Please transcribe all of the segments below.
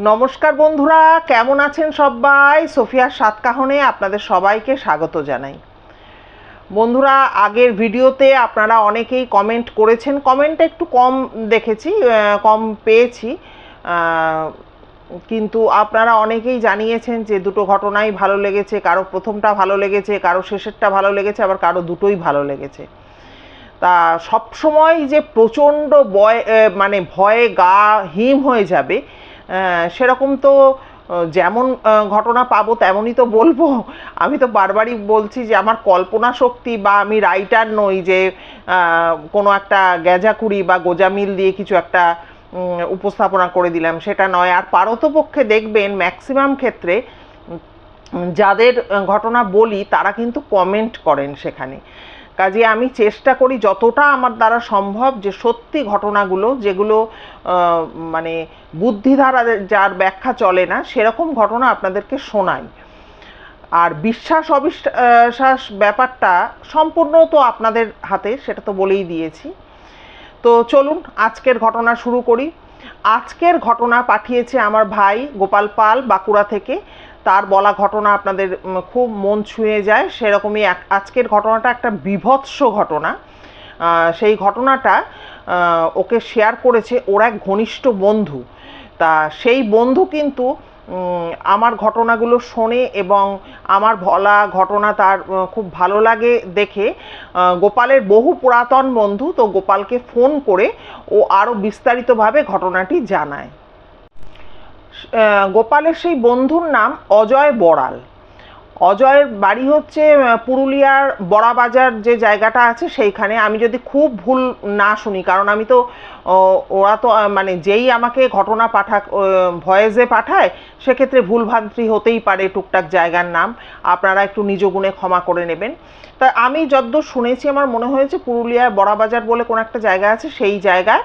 নমস্কার বন্ধুরা, কেমন আছেন সবাই? সোফিয়ার সাতকাহনে আপনাদের সবাইকে স্বাগত জানাই। বন্ধুরা, আগের ভিডিওতে আপনারা অনেকেই কমেন্ট করেছেন, কমেন্টটা একটু কম দেখেছি, কম পেয়েছি, কিন্তু আপনারা অনেকেই জানিয়েছেন যে দুটো ঘটনাই ভালো লেগেছে। কারো প্রথমটা ভালো লেগেছে, কারো শেষেরটা ভালো লেগেছে, আবার কারো দুটোই ভালো লেগেছে। তা সবসময় যে প্রচণ্ড ভয়ে গা হিম হয়ে যাবে সেরকম তো যেমন ঘটনা পাবো তেমনই তো বলবো। আমি তো বারবারই বলছি যে আমার কল্পনা শক্তি বা আমি রাইটার নই যে কোনো একটা গ্যাজাকুড়ি বা গোজামিল দিয়ে কিছু একটা উপস্থাপনা করে দিলাম, সেটা নয়। আর পারতপক্ষে দেখবেন ম্যাক্সিমাম ক্ষেত্রে যাদের ঘটনা বলি তারা কিন্তু কমেন্ট করেন সেখানে। কাজে আমি চেষ্টা করি যতটা আমার দ্বারা সম্ভব যে সত্যি ঘটনাগুলো, যেগুলো মানে বুদ্ধিধারা যার ব্যাখ্যা চলে না সেরকম ঘটনা আপনাদেরকে শোনাই। আর বিশ্বাস অবিশ্বাস ব্যাপারটা সম্পূর্ণ তো আপনাদের হাতে, সেটা তো বলেই দিয়েছি। তো চলুন আজকের ঘটনা শুরু করি। আজকের ঘটনা পাঠিয়েছে আমার ভাই গোপাল পাল, বাঁকুড়া থেকে। তার বলা ঘটনা আপনাদের খুব মন ছুঁয়ে যায়, সেরকমই আজকের ঘটনাটা একটা বীভৎস ঘটনা। সেই ঘটনাটা ওকে শেয়ার করেছে ওর এক ঘনিষ্ঠ বন্ধু। তা সেই বন্ধু কিন্তু আমার ঘটনাগুলো শোনে এবং আমার বলা ঘটনা তার খুব ভালো লাগে দেখে গোপালের বহু পুরাতন বন্ধু, তো গোপালকে ফোন করে ও আরও বিস্তারিতভাবে ঘটনাটি জানায়। গোপালের সেই বন্ধুর নাম অজয় বড়াল। অজয়ের বাড়ি হচ্ছে পুরুলিয়ার বড়াবাজার যে জায়গাটা আছে সেইখানে। আমি যদি খুব ভুল না শুনি, কারণ আমি তো ওরা তো মানে যেই আমাকে ঘটনা ভয়েসে পাঠায় সেক্ষেত্রে ভুলভ্রান্তি হতেই পারে টুকটাক জায়গার নাম, আপনারা একটু নিজ গুণে ক্ষমা করে নেবেন। তা আমি যদ্দূর শুনেছি আমার মনে হয়েছে পুরুলিয়ার বড়াবাজার বলে কোনো একটা জায়গা আছে, সেই জায়গায়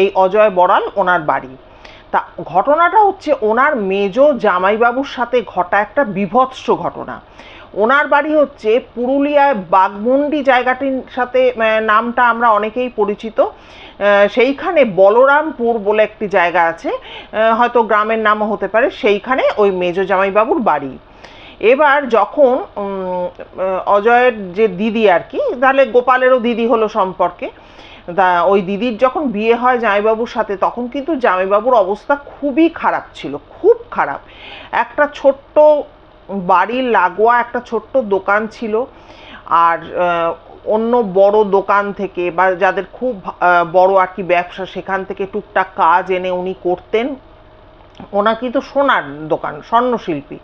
এই অজয় বড়াল ওনার বাড়ি। তা ঘটনাটা হচ্ছে ওনার মেজ জামাইবাবুর সাথে ঘটা একটা বীভৎস ঘটনা। ওনার বাড়ি হচ্ছে পুরুলিয়ায় বাঘমুন্ডি জায়গাটির সাথে নামটা আমরা অনেকেই পরিচিত। সেইখানে বলরামপুর বলে একটি জায়গা আছে, হয়তো গ্রামের নামও হতে পারে, সেইখানে ওই মেজ জামাইবাবুর বাড়ি। এবার যখন অজয়ের যে দিদি আর কি, তাহলে গোপালেরও দিদি হলো সম্পর্কে, তা ওই দিদির যখন বিয়ে হয় জামাইবাবুর সাথে, তখন কিন্তু জামাইবাবুর অবস্থা খুবই খারাপ ছিল, খুব খারাপ। একটা ছোট্ট বাড়ির লাগোয়া একটা ছোট্ট দোকান ছিল, আর অন্য বড় দোকান থেকে বা যাদের খুব বড় আর কি ব্যবসা, সেখান থেকে টুকটাক কাজ এনে উনি করতেন। ওনার কিন্তু সোনার দোকান, স্বর্ণশিল্পী।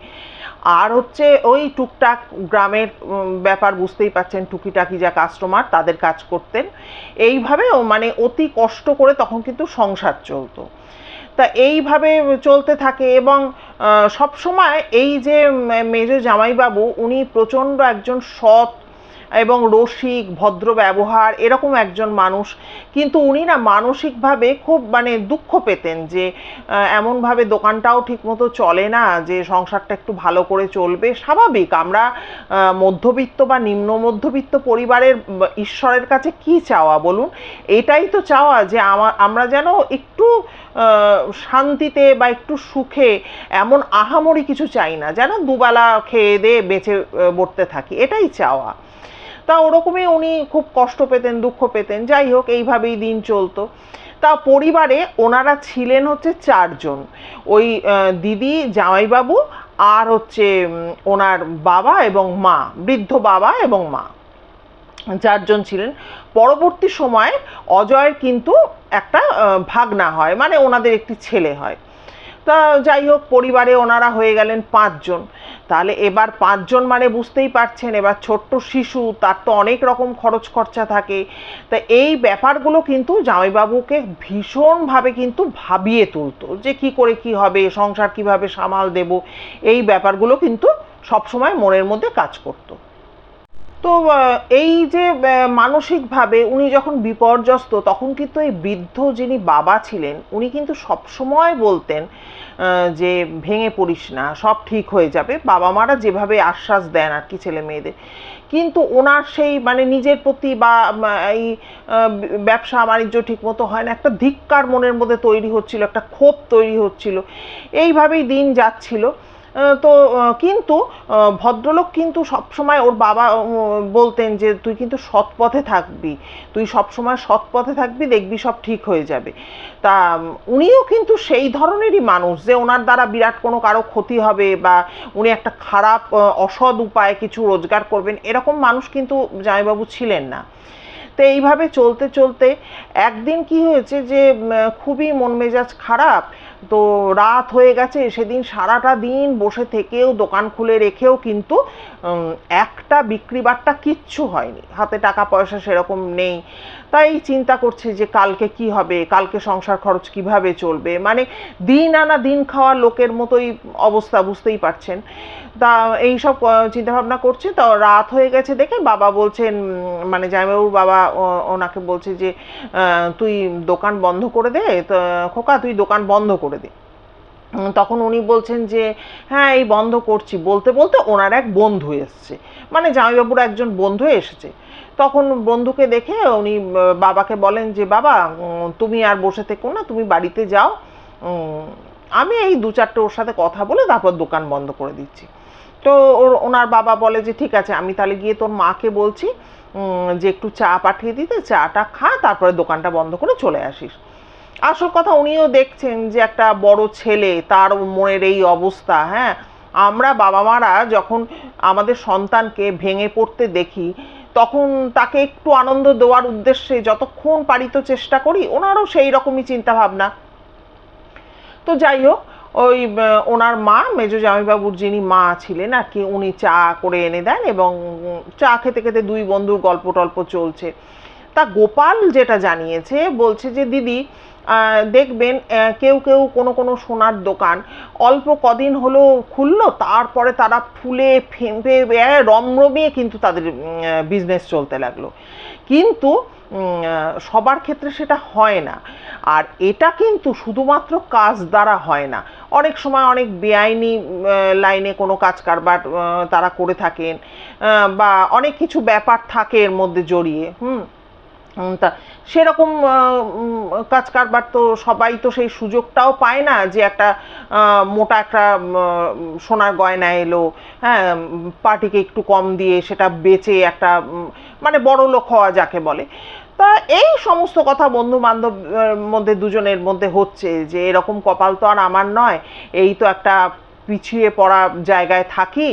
আর হচ্ছে ওই টুকটাক গ্রামের ব্যাপার বুঝতেই পাচ্ছেন, টুকিটাকি যা কাস্টমার তাদের কাজ করতেন। এইভাবে মানে অতি কষ্ট করে তখন কিন্তু সংসার চলতো। তা এইভাবে চলতে থাকে এবং সবসময় এই যে মেজ জামাইবাবু, উনি প্রচণ্ড একজন সৎ এবং রসিক, ভদ্র ব্যবহার এরকম একজন মানুষ। কিন্তু উনি না মানসিকভাবে খুব দুঃখ পেতেন যে এমনভাবে দোকানটাও ঠিকমতো চলে না, যে সংসারটা একটু ভালো করে চলবে। স্বাভাবিক, আমরা মধ্যবিত্ত বা নিম্ন মধ্যবিত্ত পরিবারের ঈশ্বরের কাছে কি চাওয়া বলুন? এটাই তো চাওয়া যে আমরা যেন একটু শান্তিতে বা একটু সুখে, এমন আহামরি কিছু চাই না, যেন দুবেলা খেয়ে দিয়ে বেঁচে বসতে থাকি, এটাই চাওয়া। তা ওরকমই উনি খুব কষ্ট পেতেন, দুঃখ পেতেন। যাই হোক, এইভাবেই দিন চলতো। তা পরিবারে ওনারা ছিলেন হচ্ছে 4 জন, ওই দিদি, জামাইবাবু, আর হচ্ছে ওনার বাবা এবং মা, বৃদ্ধ বাবা এবং মা, 4 জন ছিলেন। পরবর্তী সময়ে অজয়ের কিন্তু একটা ভাগনা হয়, মানে ওনাদের একটি ছেলে হয়। তা যাই হোক, পরিবারে ওনারা হয়ে গেলেন 5 জন। তাহলে এবার 5 জন মানে বুঝতেই পারছেন, এবার ছোট্ট শিশু, তার তো অনেক রকম খরচ খরচা থাকে। তা এই ব্যাপারগুলো কিন্তু জামাইবাবুকে ভীষণভাবে কিন্তু ভাবিয়ে তুলতো, যে কি করে কি হবে, সংসার কিভাবে সামাল দেব, এই ব্যাপারগুলো কিন্তু সবসময় মনের মধ্যে কাজ করতো। তো এই যে মানসিকভাবে উনি যখন বিপর্যস্ত, তখন কিন্তু এই বৃদ্ধ যিনি বাবা ছিলেন উনি কিন্তু সবসময় বলতেন যে ভেঙে পড়িস না, সব ঠিক হয়ে যাবে। বাবা মারা যেভাবে আশ্বাস দেন আর কি ছেলে মেয়েদের, কিন্তু ওনার সেই মানে নিজের প্রতি বা এই ব্যবসা বাণিজ্য ঠিক মতো হয় না, একটা ধিক্কার মনের মধ্যে তৈরি হচ্ছিল, একটা ক্ষোভ তৈরি হচ্ছিল, এইভাবেই দিন যাচ্ছিল। তো কিন্তু ভদ্রলোক কিন্তু সবসময় ওর বাবা বলতেন যে তুই কিন্তু সৎ পথে থাকবি, তুই সবসময় সৎ পথে থাকবি, দেখবি সব ঠিক হয়ে যাবে। তা উনিও কিন্তু সেই ধরনেরই মানুষ যে ওনার দ্বারা বিরাট কোনো কারো ক্ষতি হবে বা উনি একটা খারাপ অসৎ উপায়ে কিছু রোজগার করবেন, এরকম মানুষ কিন্তু জামাইবাবু ছিলেন না। তো এইভাবে চলতে চলতে একদিন কি হয়েছে যে খুবই মন মেজাজ খারাপ, তো রাত হয়ে গেছে, সেদিন সারাটা দিন বসে থেকেও দোকান খুলে রেখেও কিন্তু একটা বিক্রি বাট্টা কিচ্ছু হয়নি, হাতে টাকা পয়সা সেরকম নেই। তাই চিন্তা করছে যে কালকে কি হবে, কালকে সংসার খরচ কিভাবে চলবে, মানে দিন আনা দিন খাওয়া লোকের মতোই অবস্থা, বুঝতেই পারছেন। তা এইসব চিন্তাভাবনা করছে, তো রাত হয়ে গেছে দেখে বাবা বলছেন, মানে জামাইবাবুর বাবা ওনাকে বলছে যে তুই দোকান বন্ধ করে দে, তো খোকা তুই দোকান বন্ধ করে দে। তখন উনি বলছেন যে হ্যাঁ এই বন্ধ করছি, বলতে বলতে ওনার এক বন্ধু এসছে, মানে জামাইবাবুর একজন বন্ধু এসেছে। তখন বন্ধুকে দেখে উনি বাবাকে বলেন যে বাবা তুমি আর বসে থেকো না, তুমি বাড়িতে যাও, আমি এই দু চারটে ওর সাথে কথা বলে তারপর দোকান বন্ধ করে দিচ্ছি। তো ওনার বাবা বলে যে ঠিক আছে, আমি তাহলে গিয়ে তোর মাকে বলছি যে একটু চা পাঠিয়ে দিতে, চাটা খা, তারপরে দোকানটা বন্ধ করে চলে আসিস। আসল কথা উনিও দেখছেন যে একটা বড় ছেলে, তার মনের এই অবস্থা। হ্যাঁ, আমরা বাবা মারা যখন আমাদের সন্তানকে ভেঙে পড়তে দেখি, তখন তাকে একটু আনন্দ দেওয়ার উদ্দেশ্যে যতক্ষণ পারি তো চেষ্টা করি, ওনারও সেই রকমই চিন্তা ভাবনা। তো যাই হোক, ওই ওনার মা, মেজো জামাইবাবুর যিনি মা ছিলেন আর কি, উনি চা করে এনে দেন এবং চা খেতে খেতে দুই বন্ধুর গল্প টল্প চলছে। তা গোপাল যেটা জানিয়েছে, বলছে যে দিদি দেখবেন কেউ কেউ কোনো কোনো সোনার দোকান অল্প কদিন হলো খুললো, তারপরে তারা ফুলে ফেঁপে রমরমিয়ে কিন্তু তাদের বিজনেস চলতে লাগলো, কিন্তু সবার ক্ষেত্রে সেটা হয় না। আর এটা কিন্তু শুধুমাত্র কাজ দ্বারা হয় না, অনেক সময় অনেক বেআইনি লাইনে কোনো কাজ কারবার তারা করে থাকেন, বা অনেক কিছু ব্যাপার থাকে এর মধ্যে জড়িয়ে। তা সেরকম কাজ কারবার তো সবাই তো সেই সুযোগটাও পায় না যে একটা মোটা একটা সোনার গয়না এলো, হ্যাঁ, পার্টিকে একটু কম দিয়ে সেটা বেচে একটা মানে বড় লোক হওয়া যাকে বলে। তা এই সমস্ত কথা বন্ধু বান্ধব মধ্যে দুজনের মধ্যে হচ্ছে যে এরকম কপাল তো আর আমার নয়, এই তো একটা পিছিয়ে পড়া জায়গায় থাকি,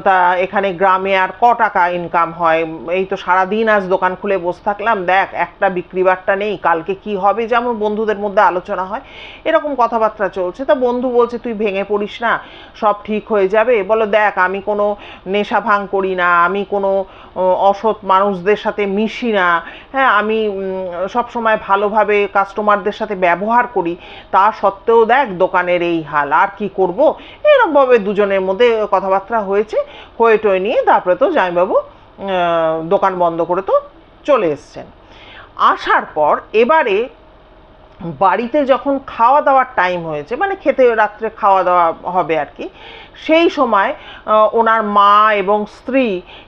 তা এখানে গ্রামে আর ক টাকা ইনকাম হয়, এই তো সারাদিন আজ দোকান খুলে বসে থাকলাম, দেখ একটা বিক্রি বাট্টা নেই, কালকে কি হবে, যেমন বন্ধুদের মধ্যে আলোচনা হয় এরকম কথাবার্তা চলছে। তা বন্ধু বলছে তুই ভেঙে পড়িস না, সব ঠিক হয়ে যাবে। বলো দেখ আমি কোনো নেশা ভাঙ করি না, আমি কোনো অসৎ মানুষদের সাথে মিশি না, হ্যাঁ, আমি সবসময় ভালোভাবে কাস্টমারদের সাথে ব্যবহার করি, তা সত্ত্বেও দেখ দোকানের এই হাল, আর কি করব। এরকমভাবে দুজনের মধ্যে কথাবার্তা হয়েছে, হয়ে টয়ে নিয়ে তারপরে তো জামাইবাবু দোকান বন্ধ করে তো চলে এসছেন। আসার পর এবারে বাড়িতে যখন খাওয়া দাওয়ার টাইম হয়েছে, মানে খেতে রাত্রে খাওয়া দাওয়া হবে আর কি, সেই সময় ওনার মা এবং স্ত্রী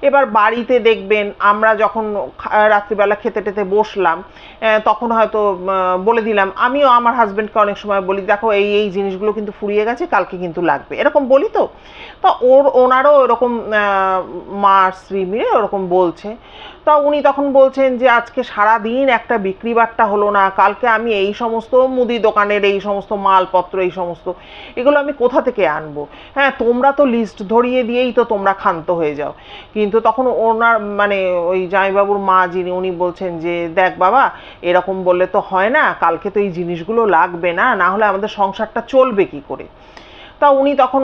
এবার বাড়িতে দেখবেন, আমরা যখন রাত্রিবেলা খেতে টেতে বসলাম তখন হয়তো বলে দিলাম, আমিও আমার হাজব্যান্ডকে অনেক সময় বলি দেখো এই এই জিনিসগুলো কিন্তু ফুরিয়ে গেছে, কালকে কিন্তু লাগবে, এরকম বলি। তো তা ওনারও এরকম মা আর স্ত্রী মিলে ওরকম বলছে। তা উনি তখন বলছেন যে আজকে সারা দিন একটা বিক্রি বাট্টা হলো না, কালকে আমি এই সমস্ত মুদি দোকানের এই সমস্ত মালপত্র, এই সমস্ত এগুলো আমি কোথা থেকে আনবো, হ্যাঁ তোমরা তো লিস্ট ধরিয়ে দিয়েই তো তোমরা ক্ষান্ত হয়ে যাও। কিন্তু তখন ওনার মানে ওই জামাইবাবুর মা যিনি, উনি বলছেন যে দেখ বাবা এরকম বললে তো হয় না, কালকে তো এই জিনিসগুলো লাগবে, না না হলে আমাদের সংসারটা চলবে কি করে। তা উনি তখন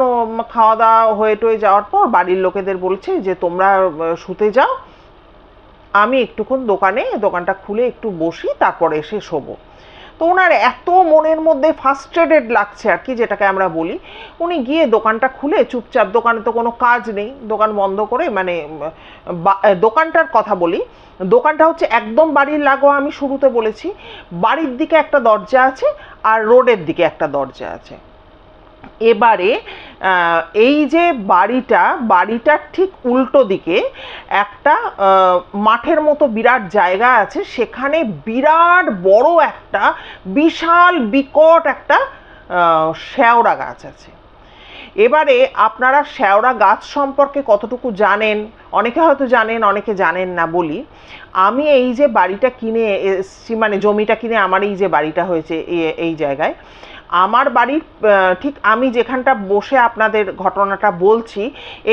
খাওয়া দাওয়া হয়ে টয়ে যাওয়ার পর বাড়ির লোকেদের বলছে যে তোমরা শুতে যাও, আমি একটুক্ষণ দোকানটা খুলে একটু বসি, তারপরে এসে শোবো। তো ওনার এত মনের মধ্যে ফার্স্ট্রেটেড লাগছে আর কি, যেটাকে আমরা বলি, উনি গিয়ে দোকানটা খুলে চুপচাপ, দোকানে তো কোনো কাজ নেই, দোকান বন্ধ করে, মানে দোকানটার কথা বলি, দোকানটা হচ্ছে একদম বাড়ির লাগোয়া, আমি শুরুতে বলেছি বাড়ির দিকে একটা দরজা আছে আর রোডের দিকে একটা দরজা আছে। এবারে এই যে বাড়িটার ঠিক উল্টো দিকে একটা মাঠের মতো বিরাট জায়গা আছে, সেখানে বিরাট বড় একটা বিশাল বিকট একটা শেওড়া গাছ আছে। এবারে আপনারা শেওড়া গাছ সম্পর্কে কতটুকু জানেন, অনেকে হয়তো জানেন, অনেকে জানেন না। বলি, আমি এই যে বাড়িটা কিনে এসেছি, মানে জমিটা কিনে আমার এই যে বাড়িটা হয়েছে এই জায়গায়, আমার বাড়ির ঠিক আমি যেখানটা বসে আপনাদের ঘটনাটা বলছি,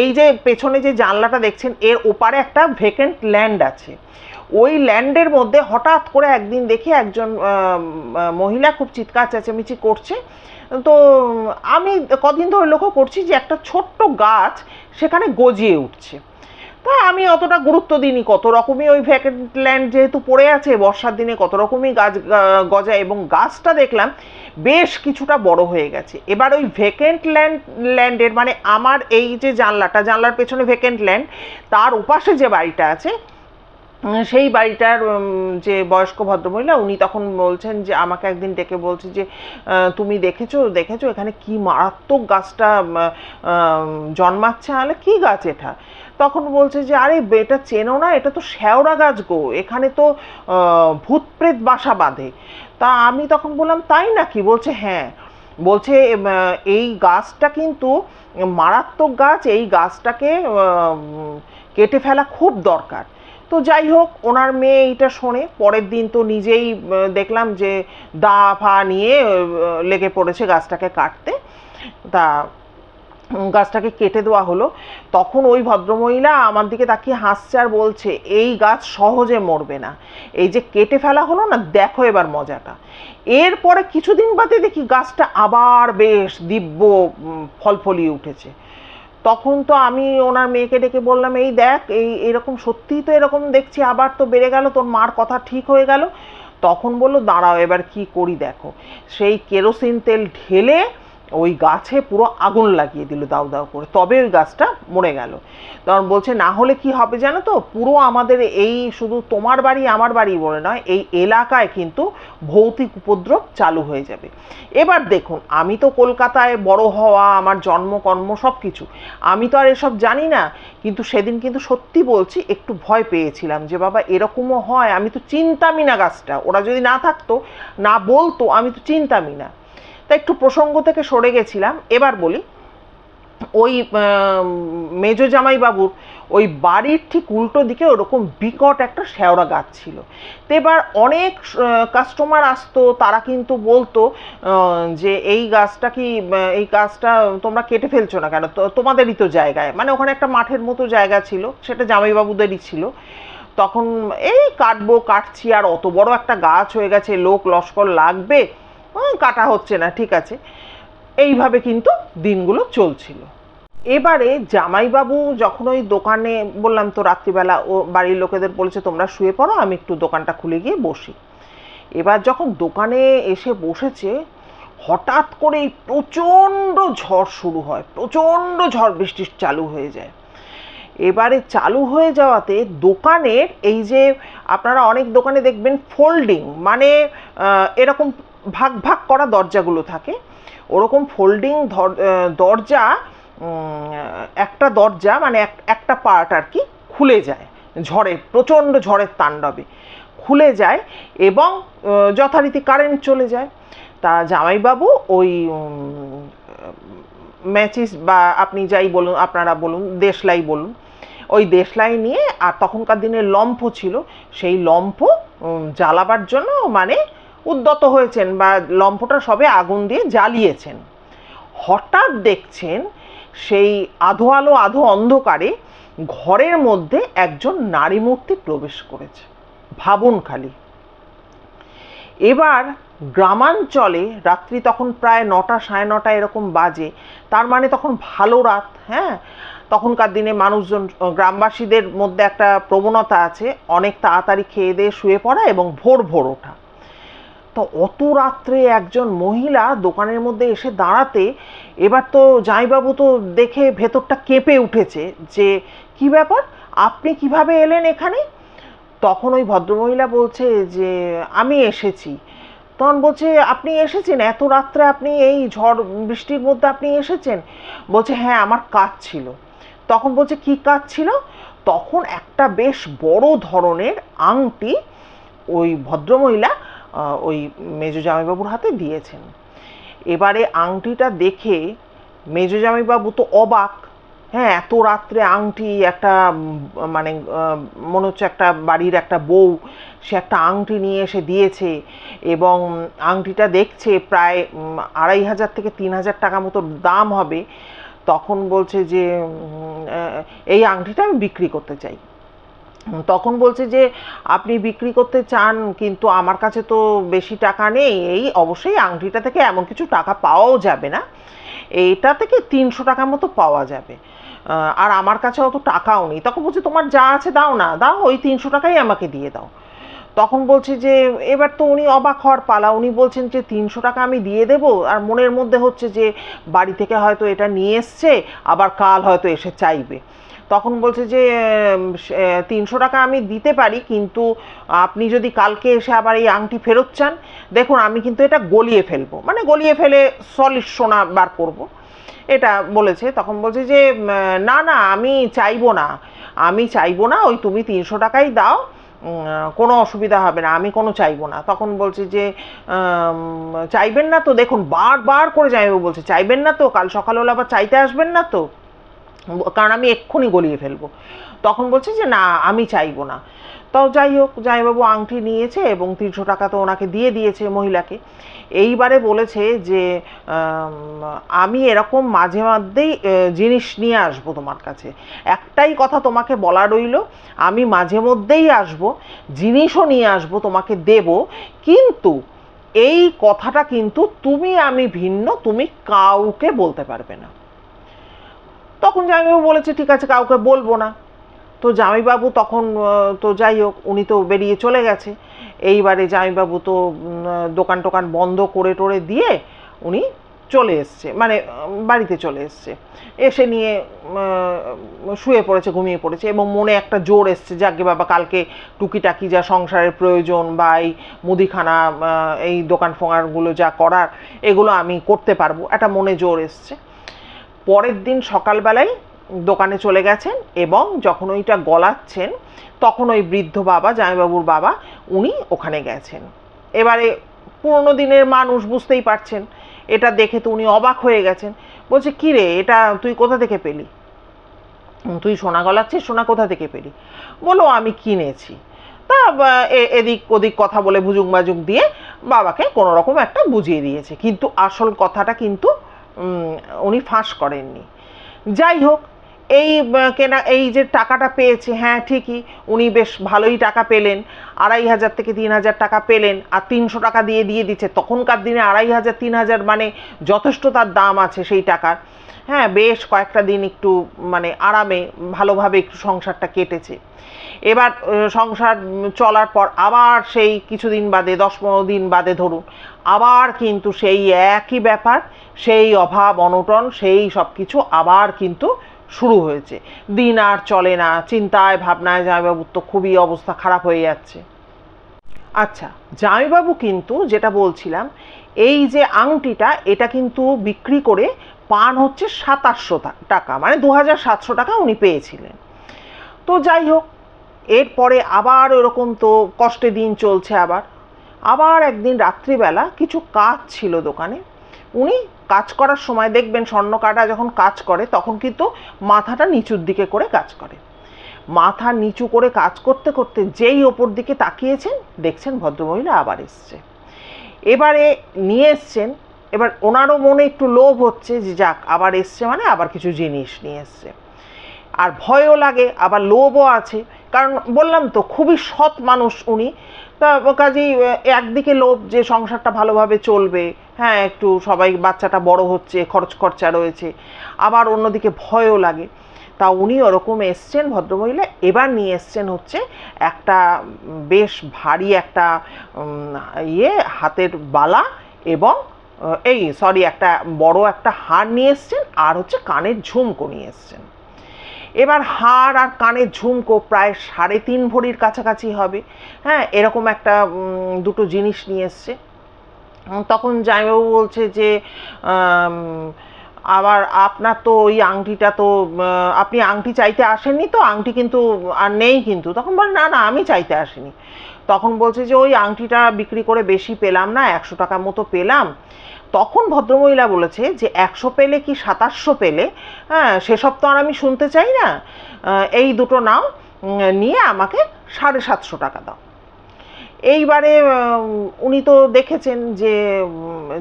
এই যে পেছনে যে জানলাটা দেখছেন, এর ওপারে একটা ভেকেন্ট ল্যান্ড আছে। ওই ল্যান্ডের মধ্যে হঠাৎ করে একদিন দেখি একজন মহিলা খুব চিৎকার চেঁচামেচি করছে। তো আমি কদিন ধরে লক্ষ্য করছি যে একটা ছোট্ট গাছ সেখানে গজিয়ে উঠছে। তা আমি অতটা গুরুত্ব দিইনি, কত রকমই ওই ভ্যাকেন্ট ল্যান্ড যেহেতু পড়ে আছে, বর্ষার দিনে কত রকমই গাছ গজায়, এবং গাছটা দেখলাম বেশ কিছুটা বড় হয়ে গেছে। এবার ওই ভ্যাকেন্ট ল্যান্ডের, মানে আমার এই যে জানলার পেছনে ভ্যাকেন্ট ল্যান্ড, তার ওপাশে যে বাড়িটা আছে, সেই বাড়িটার যে বয়স্ক ভদ্রমহিলা, উনি তখন বলছেন যে, আমাকে একদিন ডেকে বলছে যে, তুমি দেখেছো এখানে কি মারাত্মক গাছটা জন্মাচ্ছে। আলে কি গাছ এটা? তখন বলছে যে, আরে এটা চেনো না, এটা তো শেওড়া গাছ গো, এখানে তো ভূত প্রেত বাসা বাঁধে। তা আমি তখন বললাম, তাই নাকি? বলছে হ্যাঁ। বলছে এই গাছটা কিন্তু মারাত্মক গাছ, এই গাছটাকে কেটে ফেলা খুব দরকার। তো যাই হোক, ওনার মেয়ে এইটা শোনে, পরের দিন তো নিজেই দেখলাম যে দা ফা নিয়ে লেগে পড়েছে গাছটাকে কাটতে। তা গাছটাকে কেটে দেওয়া হলো। তখন ওই ভদ্রমহিলা আমার দিকে তাকিয়ে হাসছে আর বলছে, এই গাছ সহজে মরবে না, এই যে কেটে ফেলা হলো না, দেখো এবার মজাটা। এরপরে কিছুদিন বাদে দেখি গাছটা আবার বেশ দিব্য ফল ফলিয়ে উঠেছে। তখন তো আমি ওনার মেয়েকে ডেকে বললাম, এই দেখ, এরকম সত্যিই তো এরকম দেখছি, আবার তো বেড়ে গেল, তোর মার কথা ঠিক হয়ে গেল। তখন বললো, দাঁড়াও এবার কি করি দেখো। সেই কেরোসিন তেল ঢেলে ওই গাছে পুরো আগুন লাগিয়ে দিল দাউ দাউ করে, তবে ওই গাছটা মরে গেল। তখন বলছে, না হলে কি হবে জানো তো, পুরো আমাদের এই শুধু তোমার বাড়ি আমার বাড়ি বলে নয়, এই এলাকায় কিন্তু ভৌতিক উপদ্রব চালু হয়ে যাবে। এবার দেখুন, আমি তো কলকাতায় বড় হওয়া, আমার জন্মকর্ম সব কিছু, আমি তো আর এসব জানি না, কিন্তু সেদিন কিন্তু সত্যি বলছি একটু ভয় পেয়েছিলাম যে বাবা এরকমও হয়। আমি তো চিনতামই না গাছটা, ওরা যদি না থাকতো, না বলতো, আমি তো চিনতামই না। তা একটু প্রসঙ্গ থেকে সরে গেছিলাম। এবার বলি, ওই মেজ জামাইবাবুর ওই বাড়ির ঠিক উল্টো দিকে ওরকম বিকট একটা শেওড়া গাছ ছিল। তো এবার অনেক কাস্টমার আসতো, তারা কিন্তু বলতো যে এই গাছটা তোমরা কেটে ফেলছো না কেন, তোমাদেরই তো জায়গায়, মানে ওখানে একটা মাঠের মতো জায়গা ছিল, সেটা জামাইবাবুদেরই ছিল। তখন এই কাটছি, আর অত বড় একটা গাছ হয়ে গেছে, লোক লস্কর লাগবে, কাটা হচ্ছে না, ঠিক আছে। এইভাবে কিন্তু দিনগুলো চলছিল। এবারে জামাইবাবু যখন ওই দোকানে, বললাম তো রাত্রিবেলা ও বাড়ির লোকেদের বলেছে তোমরা শুয়ে পড়ো, আমি একটু দোকানটা খুলে গিয়ে বসি। এবার যখন দোকানে এসে বসেছে, হঠাৎ করে প্রচণ্ড ঝড় শুরু হয়, প্রচণ্ড ঝড় বৃষ্টি চালু হয়ে যায়। এবারে চালু হয়ে যাওয়াতে দোকানের এই যে, আপনারা অনেক দোকানে দেখবেন ফোল্ডিং, মানে এরকম ভাগ ভাগ করা দরজাগুলো থাকে, ওরকম ফোল্ডিং দরজা, একটা দরজা মানে একটা পার্ট আর কি খুলে যায়, প্রচণ্ড ঝড়ের তাণ্ডবে খুলে যায়, এবং যথারীতি কারেন্ট চলে যায়। তা জামাইবাবু ওই ম্যাচিস বা আপনি যাই বলুন, আপনারা বলুন দেশলাই বলুন, ওই দেশলাই নিয়ে, আর তখনকার দিনে লম্ফ ছিল, সেই লম্ফ জ্বালাবার জন্য মানে উদ্যত হয়েছেন, বা লম্ফটা সবে আগুন দিয়ে জ্বালিয়েছেন। হঠাৎ দেখছেন সেই আধো আলো আধো অন্ধকারে ঘরের মধ্যে একজন নারী মূর্তি প্রবেশ করেছে। ভাবুন খালি। এবার গ্রামাঞ্চলে রাত্রি তখন প্রায় 9টা 9:30 এরকম বাজে, তার মানে তখন ভালো রাত। হ্যাঁ, তখনকার দিনে মানুষজন, গ্রামবাসীদের মধ্যে একটা প্রবণতা আছে অনেক তাড়াতাড়ি খেয়ে দিয়ে শুয়ে পড়া এবং ভোর ভোর ওঠা। তো অত রাত্রে একজন মহিলা দোকানের মধ্যে এসে দাঁড়াতে এবার তো জামাইবাবু তো দেখে ভেতরটা কেঁপে উঠেছে যে কি ব্যাপার, আপনি কিভাবে এলেন এখানে? তখন ওই ভদ্রমহিলা বলছে যে আমি এসেছি। তখন বলছে আপনি এসেছেন এত রাত্রে, আপনি এই ঝড় বৃষ্টির মধ্যে আপনি এসেছেন? বলছে হ্যাঁ আমার কাজ ছিল। তখন বলছে কি কাজ ছিল? তখন একটা বেশ বড় ধরনের আংটি ওই ভদ্রমহিলা ওই মেজো জামাইবাবুর হাতে দিয়েছেন। এবারে আংটিটা দেখে মেজো জামাইবাবু তো অবাক। হ্যাঁ, এত রাত্রে আংটি, একটা মানে মনে হচ্ছে একটা বাড়ির একটা বউ, সে একটা আংটি নিয়ে এসে দিয়েছে এবং আংটিটা দেখছে প্রায় 2500 থেকে 3000 টাকা মতো দাম হবে। তখন বলছে যে এই আংটিটা আমি বিক্রি করতে চাই। তখন বলছে যে আপনি বিক্রি করতে চান, কিন্তু আমার কাছে তো বেশি টাকা নেই, এই অবশ্যই আংটিটা থেকে এমন কিছু টাকা পাওয়াও যাবে না, এইটা থেকে 300 টাকা মতো পাওয়া যাবে, আর আমার কাছে অত টাকাও নেই। তখন বলছে তোমার যা আছে দাও না, দাও ওই 300 টাকাই আমাকে দিয়ে দাও। তখন বলছে যে এবার তো উনি অবাক হওয়ার পালা, উনি বলছেন যে 300 টাকা আমি দিয়ে দেব, আর মনের মধ্যে হচ্ছে যে বাড়ি থেকে হয়তো এটা নিয়ে এসছে, আবার কাল হয়তো এসে চাইবে। তখন বলছে যে 300 টাকা আমি দিতে পারি, কিন্তু আপনি যদি কালকে এসে আবার এই আংটি ফেরত চান, দেখুন আমি কিন্তু এটা গলিয়ে ফেলবো, মানে গলিয়ে ফেলে সলিড সোনা বার করব, এটা বলেছে। তখন বলছে যে না না আমি চাইবো না, আমি চাইবো না, ওই তুমি 300 টাকাই দাও, কোনো অসুবিধা হবে না, আমি কোনো চাইবো না। তখন বলছে যে চাইবেন না তো? দেখুন বারবার করে যাইবো বলছে চাইবেন না তো, কাল সকাল হলে আবার চাইতে আসবেন না তো, কারণ আমি এক্ষুনি গলিয়ে ফেলবো। তখন বলছে যে না আমি চাইবো না। তাও যাই হোক, জামাইবাবু আংটি নিয়েছে এবং 300 টাকা তো ওনাকে দিয়ে দিয়েছে মহিলাকে। এইবারে বলেছে যে আমি এরকম মাঝে মধ্যেই জিনিস নিয়ে আসবো তোমার কাছে, একটাই কথা তোমাকে বলা রইল, আমি মাঝে মধ্যেই আসবো, জিনিসও নিয়ে আসবো তোমাকে দেব, কিন্তু এই কথাটা কিন্তু তুমি আমি ভিন্ন, তুমি কাউকে বলতে পারবে না। তখন জামাইবাবু বলেছে ঠিক আছে কাউকে বলবো না। তো জামাইবাবু তখন তো যাই হোক উনি তো বেরিয়ে চলে গেছে। এইবারে জামাইবাবু তো দোকান টোকান বন্ধ করে টোরে দিয়ে উনি চলে এসছে, মানে বাড়িতে চলে এসছে, এসে নিয়ে শুয়ে পড়েছে, ঘুমিয়ে পড়েছে এবং মনে একটা জোর এসছে যাকে বাবা কালকে টুকিটাকি যা সংসারের প্রয়োজন বা এই মুদিখানা এই দোকান ফোকানগুলো যা করার এগুলো আমি করতে পারবো, একটা মনে জোর এসছে। পরের দিন সকালবেলায় দোকানে চলে গেছেন এবং যখন ওইটা গলাচ্ছেন তখন ওই বৃদ্ধ বাবা, জামাইবাবুর বাবা, উনি ওখানে গেছেন। এবারে পুরনো দিনের মানুষ, বুঝতেই পারছেন, এটা দেখে তো উনি অবাক হয়ে গেছেন। বলছে কি রে, এটা তুই কোথা থেকে পেলি? তুই সোনা গলাচ্ছিস, সোনা কোথা থেকে পেলি? বলো আমি কিনেছি। তা এদিক ওদিক কথা বলে ভুজুং বাজুং দিয়ে বাবাকে কোনো রকম একটা বুঝিয়ে দিয়েছে, কিন্তু আসল কথাটা কিন্তু উনি ফাঁস করেননি। যাই হোক, এই কেনা এই যে টাকাটা পেয়েছে, হ্যাঁ ঠিকই উনি বেশ ভালোই টাকা পেলেন, 2500 থেকে 3000 টাকা পেলেন, আর 300 টাকা দিয়ে দিচ্ছে। তখনকার দিনে 2500 3000 মানে যথেষ্ট তার দাম আছে সেই টাকার। হ্যাঁ, বেশ কয়েকটা দিন একটু মানে আরামে ভালোভাবে একটু সংসারটা কেটেছে। এবার সংসার চলার পর আবার সেই কিছুদিন বাদে, 10-15 দিন বাদে ধরুন, আবার কিন্তু সেই একই ব্যাপার, সেই অভাব অনটন, সেই সব কিছু আবার কিন্তু শুরু হয়েছে। দিন আর চলে না, চিন্তায় ভাবনায় জামাইবাবুর তো খুবই অবস্থা খারাপ হয়ে যাচ্ছে। আচ্ছা, জামাইবাবু কিন্তু যেটা বলছিলাম, এই যে আংটিটা, এটা কিন্তু বিক্রি করে পান হচ্ছে 2700 টাকা, মানে 2700 টাকা উনি পেয়েছিলেন। তো যাই হোক, এরপরে আবার ওরকম তো কষ্টে দিন চলছে। আবার একদিন রাত্রিবেলা কিছু কাজ ছিল দোকানে, উনি কাজ করার সময় দেখবেন স্বর্ণকাররা যখন কাজ করে তখন কিন্তু মাথাটা নিচুর দিকে করে কাজ করে। মাথা নিচু করে কাজ করতে করতে যেই ওপর দিকে তাকিয়েছেন, দেখছেন ভদ্রমহিলা আবার এসছে। এবারে নিয়ে এসছেন, এবার ওনারও মনে একটু লোভ হচ্ছে যে যাক আবার এসছে, মানে আবার কিছু জিনিস নিয়ে এসছে, আর ভয়ও লাগে, আবার লোভও আছে, কারণ বললাম তো খুবই সৎ মানুষ উনি। তা কাজেই একদিকে লোভ যে সংসারটা ভালোভাবে চলবে, হ্যাঁ একটু সবাই, বাচ্চাটা বড় হচ্ছে, খরচ খরচা রয়েছে, আবার অন্যদিকে ভয়ও লাগে। তা উনি ওরকম এসছেন ভদ্রমহিলা, এবার নিয়ে এসছেন হচ্ছে একটা বেশ ভারী একটা হাতের বালা এবং একটা বড় একটা হার নিয়ে এসছেন, আর হচ্ছে কানের ঝুমকো নিয়ে এসছেন। এবার হার আর কানের ঝুমকো প্রায় 3.5 ভরির কাছাকাছি হবে, হ্যাঁ, এরকম একটা দুটো জিনিস নিয়ে এসছে। তখন জামাইবাবু বলছে যে আবার আপনার তো ওই আংটিটা তো আপনি আংটি চাইতে আসেননি তো, আংটি কিন্তু আর নেই কিন্তু। তখন বলে না না, আমি চাইতে আসিনি। তখন বলছে যে ওই আংটিটা বিক্রি করে বেশি পেলাম না, 100 টাকার মতো পেলাম। তখন ভদ্রমহিলা বলেছে যে 100 পেলে কি 2700 পেলে, হ্যাঁ, সেসব তো আর আমি শুনতে চাই না, এই দুটো নাও, নিয়ে আমাকে 750 টাকা দাও। এইবারে উনি তো দেখেছেন যে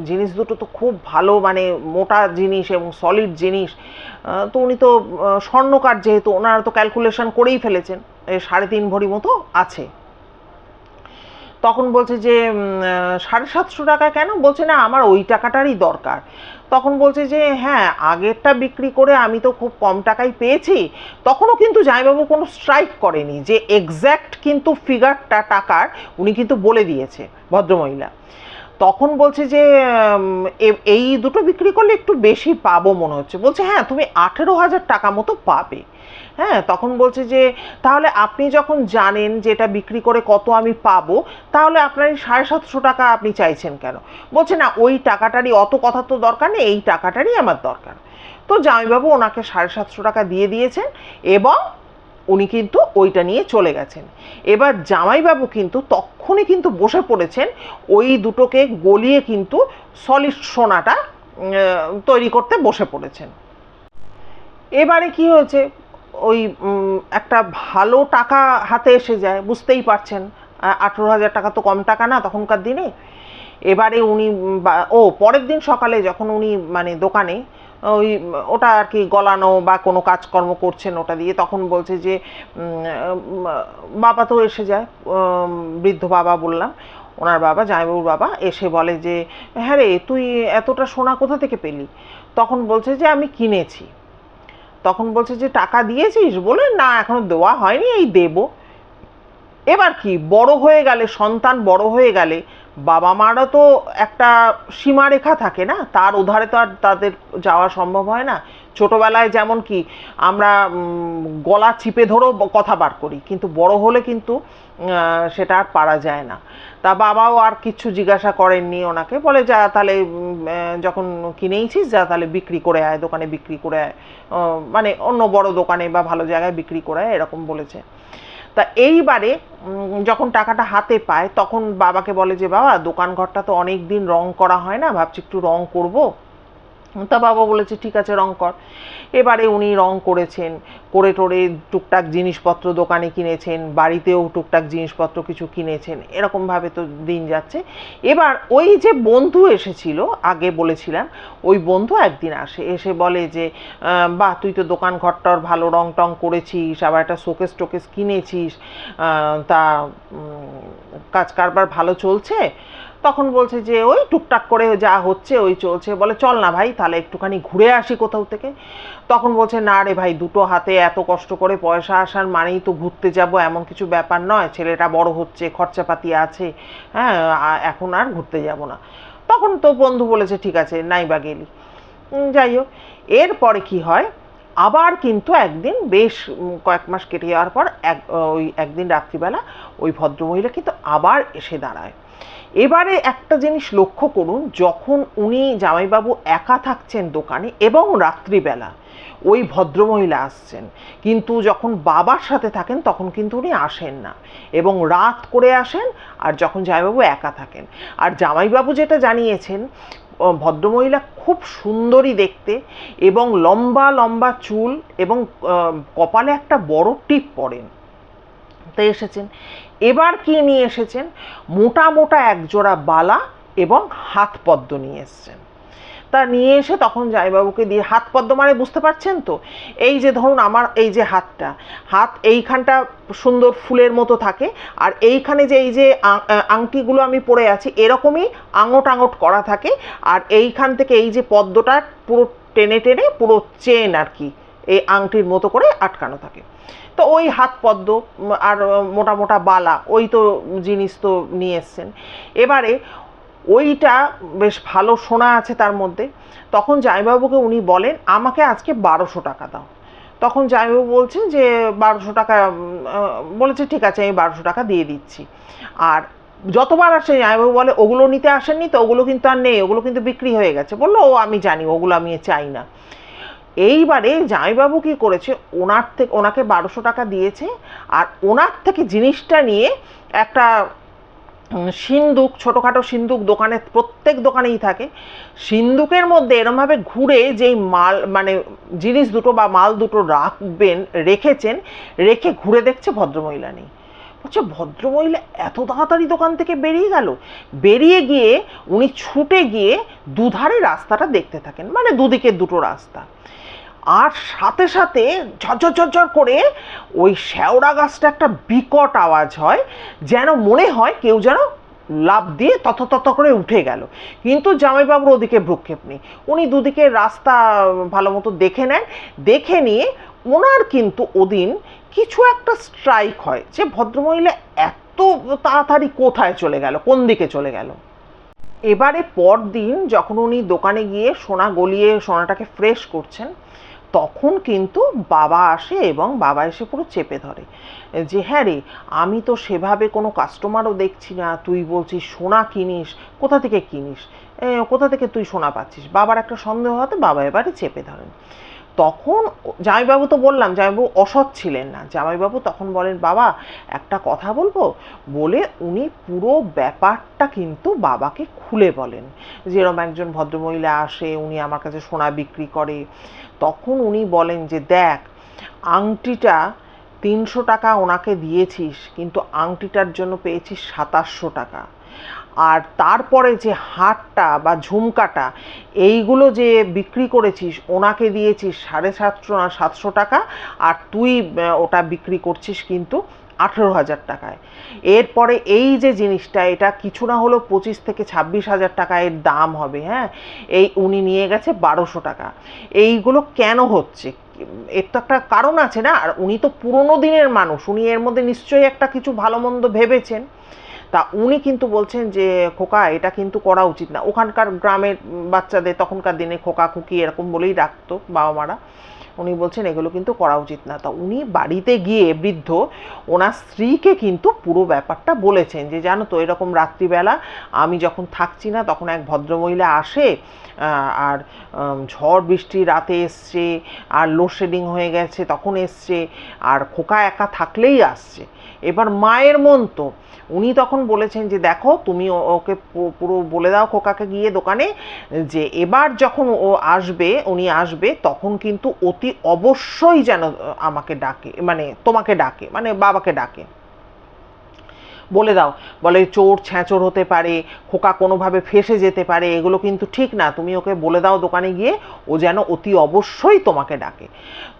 জিনিস দুটো তো খুব ভালো, মানে মোটা জিনিস এবং সলিড জিনিস, তো উনি তো স্বর্ণকার যেহেতু, ওনারা তো ক্যালকুলেশন করেই ফেলেছেন 3.5 ভরি মতো আছে। তখন বলছে যে 750 টাকা কেন? বলছে না, আমার ওই টাকাটারই দরকার। তখন বলছে যে হ্যাঁ, আগেরটা বিক্রি করে আমি তো খুব কম টাকায় পেয়েছি। তখনও কিন্তু জামাইবাবু কোনো স্ট্রাইক করেনি যে এক্স্যাক্ট কিন্তু ফিগারটা টাকার উনি কিন্তু বলে দিয়েছে ভদ্রমহিলা। তখন বলছে যে এই দুটো বিক্রি করলে একটু বেশি পাবো মনে হচ্ছে। বলছে হ্যাঁ, তুমি 18,000 টাকা মতো পাবে। হ্যাঁ, তখন বলছে যে তাহলে আপনি যখন জানেন যে এটা বিক্রি করে কত আমি পাবো, তাহলে আপনার 750 টাকা আপনি চাইছেন কেন? বলছে না, ওই টাকাটারই, অত কথা তো দরকার নেই, এই টাকাটারই আমার দরকার। তো জামাইবাবু ওনাকে 750 টাকা দিয়ে দিয়েছেন এবং উনি কিন্তু ওইটা নিয়ে চলে গেছেন। এবার জামাইবাবু কিন্তু তখনই কিন্তু বসে পড়েছেন ওই দুটোকে গলিয়ে কিন্তু সলিড সোনাটা তৈরি করতে বসে পড়েছেন। এবারে কি হয়েছে, ওই একটা ভালো টাকা হাতে এসে যায়, বুঝতেই পারছেন 18,000 টাকা তো কম টাকা না তখনকার দিনে। এবারে উনি পরের দিন সকালে যখন উনি মানে দোকানে ওই ওটা আর কি গলানো বা কোনো কাজকর্ম করছেন ওটা দিয়ে, তখন বলছে যে বাবা তো এসে যায়, বৃদ্ধ বাবা বললাম, ওনার বাবা, জামাইবাবুর বাবা এসে বলে যে হ্যাঁ রে, তুই এতটা সোনা কোথা থেকে পেলি? তখন বলছে যে আমি কিনেছি। তখন বলছে যে টাকা দিয়েছিস? বলে না, এখনো দেওয়া হয়নি, এই দেবো। এবার কি, বড় হয়ে গেলে, সন্তান বড় হয়ে গেলে বাবা মারও তো একটা সীমারেখা থাকে না, তার ওধারে তো আর তাদের যাওয়া সম্ভব হয় না। ছোটবেলায় যেমন কি আমরা গলা চিপে ধরেও কথা বার করি, কিন্তু বড় হলে কিন্তু সেটা আর পারা যায় না। তা বাবাও আর কিছু জিজ্ঞাসা করেননি ওনাকে, বলে যা তাহলে যখন কিনেইছিস যা তাহলে বিক্রি করে আয়, দোকানে বিক্রি করে আয়, মানে অন্য বড় দোকানে বা ভালো জায়গায় বিক্রি করে আয়, এরকম বলেছে। তা এইবারে যখন টাকাটা হাতে পায় তখন বাবাকে বলে যে বাবা, দোকান ঘরটা তো অনেক দিন রং করা হয় না, ভাবছি একটু রং করব। তা বাবা বলেছে ঠিক আছে, রং কর। এবারে উনি রং করেছেন, করে টোরে টুকটাক জিনিসপত্র দোকানে কিনেছেন, বাড়িতেও টুকটাক জিনিসপত্র কিছু কিনেছেন, এরকমভাবে তো দিন যাচ্ছে। এবার ওই যে বন্ধু এসেছিল, আগে বলেছিলাম, ওই বন্ধু একদিন এসে বলে যে বাহ, তুই তো দোকান ঘরটার ভালো রং টং করেছিস, আবার একটা শোকেস টোকেস কিনেছিস, তা কাজ কারবার ভালো চলছে? তখন বলছে যে ওই টুকটাক করে যা হচ্ছে ওই চলছে। বলে চল না ভাই, তাহলে একটুখানি ঘুরে আসি কোথাও থেকে। তখন বলছে না রে ভাই, দুটো হাতে এত কষ্ট করে পয়সা আসার মানেই তো ঘুরতে যাব, এমন কিছু ব্যাপার নয়, ছেলেটা বড় হচ্ছে, খরচাপাতি আছে, হ্যাঁ, এখন আর ঘুরতে যাব না। তখন তো বন্ধু বলেছে ঠিক আছে, নাই বা গেলি। যাই হোক, এরপরে কি হয়, আবার কিন্তু একদিন বেশ কয়েক মাস কেটে যাওয়ার পর ওই একদিন রাত্রিবেলা ওই ভদ্রমহিলা কিন্তু আবার এসে দাঁড়ায়। এবারে একটা জিনিস লক্ষ্য করুন, যখন উনি জামাইবাবু একা থাকছেন দোকানে এবং রাত্রিবেলা ওই ভদ্রমহিলা আসছেন, কিন্তু যখন বাবার সাথে থাকেন তখন কিন্তু উনি আসেন না, এবং রাত করে আসেন, আর যখন জামাইবাবু একা থাকেন। আর জামাইবাবু যেটা জানিয়েছেন, ভদ্রমহিলা খুব সুন্দরী দেখতে এবং লম্বা লম্বা চুল এবং কপালে একটা বড় টিপ পরেন। তো এসেছেন, এবার কি নিয়ে এসেছেন, মোটা মোটা একজোড়া বালা এবং হাত পদ্ম নিয়ে এসেছেন। তা নিয়ে এসে তখন জামাইবাবুকে দিয়ে, হাত পদ্ম মানে বুঝতে পারছেন তো, এই যে ধরুন আমার এই যে হাত এইখানটা সুন্দর ফুলের মতো থাকে, আর এইখানে যে এই যে আংটিগুলো আমি পরে আছি এরকমই আঙট আঙট করা থাকে, আর এইখান থেকে এই যে পদ্মটা পুরো টেনে টেনে পুরো চেন আর কি এই আংটির মতো করে আটকানো থাকে। তো ওই হাত পদ্ম আর মোটা মোটা বালা, ওই তো জিনিস তো নিয়ে এসছেন। এবারে ওইটা বেশ ভালো সোনা আছে তার মধ্যে। তখন জামাইবাবুকে উনি বলেন আমাকে আজকে 1200 টাকা দাও। তখন জামাইবাবু বলছেন যে 1200 টাকা, বলেছে ঠিক আছে আমি 1200 টাকা দিয়ে দিচ্ছি। আর যতবার আসে জামাইবাবু বলে ওগুলো নিতে আসেননি তো, ওগুলো কিন্তু আর নেই, ওগুলো কিন্তু বিক্রি হয়ে গেছে। বললো ও আমি জানি, ওগুলো আমি চাই না। এইবারে জামাইবাবু কি করেছে, ওনাকে 1200 টাকা দিয়েছে, আর ওনার থেকে জিনিসটা নিয়ে একটা সিন্দুক, ছোটোখাটো সিন্দুক দোকানে, প্রত্যেক দোকানেই থাকে, সিন্দুকের মধ্যে এরমভাবে ঘুরে যেই মাল মানে জিনিস দুটো বা মাল দুটো রেখেছেন, রেখে ঘুরে দেখছে ভদ্রমহিলা নেই। বলছে ভদ্রমহিলা এত তাড়াতাড়ি দোকান থেকে বেরিয়ে গেল। বেরিয়ে গিয়ে উনি ছুটে গিয়ে দুধারে রাস্তাটা দেখতে থাকেন, মানে দুদিকে দুটো রাস্তা। আর সাথে সাথে ঝরঝর ঝরঝর করে ওই শ্যাওড়া গাছটা একটা বিকট আওয়াজ হয়, যেন মনে হয় কেউ যেন লাফ দিয়ে তত করে উঠে গেল। কিন্তু জামাইবাবুর ওদিকে ভ্রুক্ষেপ নেই, উনি দুদিকে রাস্তা ভালো মতো দেখে নেন। দেখে নিয়ে ওনার কিন্তু ওদিন কিছু একটা স্ট্রাইক হয় যে ভদ্রমহিলা এত তাড়াতাড়ি কোথায় চলে গেল, কোন দিকে চলে গেল। এবারে পরদিন যখন উনি দোকানে গিয়ে সোনা গলিয়ে সোনাটাকে ফ্রেশ করছেন, তখন কিন্তু বাবা আসে এবং বাবা এসে পুরো চেপে ধরে যে হ্যাঁ রে, আমি তো সেভাবে কোনো কাস্টমারও দেখছি না, তুই বলছিস সোনা কিনিস, কোথা থেকে কিনিস, কোথা থেকে তুই সোনা পাচ্ছিস। বাবার একটা সন্দেহ হতে বাবা এবারে চেপে ধরেন। তখন জামাইবাবু তো বললাম জামাইবাবু অসৎ ছিলেন না, জামাইবাবু তখন বলেন বাবা একটা কথা বলবো, বলে উনি পুরো ব্যাপারটা কিন্তু বাবাকে খুলে বলেন। যেরকম একজন ভদ্রমহিলা আসে, উনি আমার কাছে সোনা বিক্রি করে। তখন উনি বলেন যে দেখ, আংটিটা 300 টাকা ওনাকে দিয়েছিস, কিন্তু আংটিটার জন্য পেয়েছিস 2700 টাকা। আর তারপরে যে হারটা বা ঝুমকাটা, এইগুলো যে বিক্রি করেছিস ওনাকে দিয়েছিস 750 না 700 টাকা, আর তুই ওটা বিক্রি করছিস কিন্তু 18,000 টাকায়। এরপরে এই যে জিনিসটা, এটা কিছু না হলেও 25 থেকে 26,000 টাকা এর দাম হবে। হ্যাঁ, এই উনি নিয়ে গেছে 1200 টাকা। এইগুলো কেন হচ্ছে, এর তো একটা কারণ আছে না। আর উনি তো পুরোনো দিনের মানুষ, উনি এর মধ্যে নিশ্চয়ই একটা কিছু ভালো মন্দ ভেবেছেন। তা উনি কিন্তু বলছেন যে খোকা এটা কিন্তু করা উচিত না। ওখানকার গ্রামের বাচ্চাদের তখনকার দিনে খোকা খুকি এরকম বলেই ডাকতো বাবা মারা। উনি বলছেন এগুলো কিন্তু করা উচিত না। তা উনি বাড়িতে গিয়ে বৃদ্ধ ওনার স্ত্রীকে কিন্তু পুরো ব্যাপারটা বলেছেন যে জানো তো এরকম রাত্রিবেলা আমি যখন থাকছি না তখন এক ভদ্রমহিলা আসে, আর ঝড় বৃষ্টি রাতে এসছে, আর লোডশেডিং হয়ে গেছে তখন এসছে, আর খোকা একা থাকলেই আসছে। এবার মায়ের মন তো, উনি তখন বলেছেন যে দেখো তুমি ওকে পুরো বলে দাও খোকাকে গিয়ে দোকানে, যে এবার যখন উনি আসবে তখন কিন্তু অতি অবশ্যই যেন আমাকে ডাকে, মানে তোমাকে ডাকে, মানে বাবাকে ডাকে। বলে দাও, বলে চোর ছ্যাঁচোর হতে পারে, খোকা কোনোভাবে ফেসে যেতে পারে, এগুলো কিন্তু ঠিক না, তুমি ওকে বলে দাও দোকানে গিয়ে ও যেন অতি অবশ্যই তোমাকে ডাকে।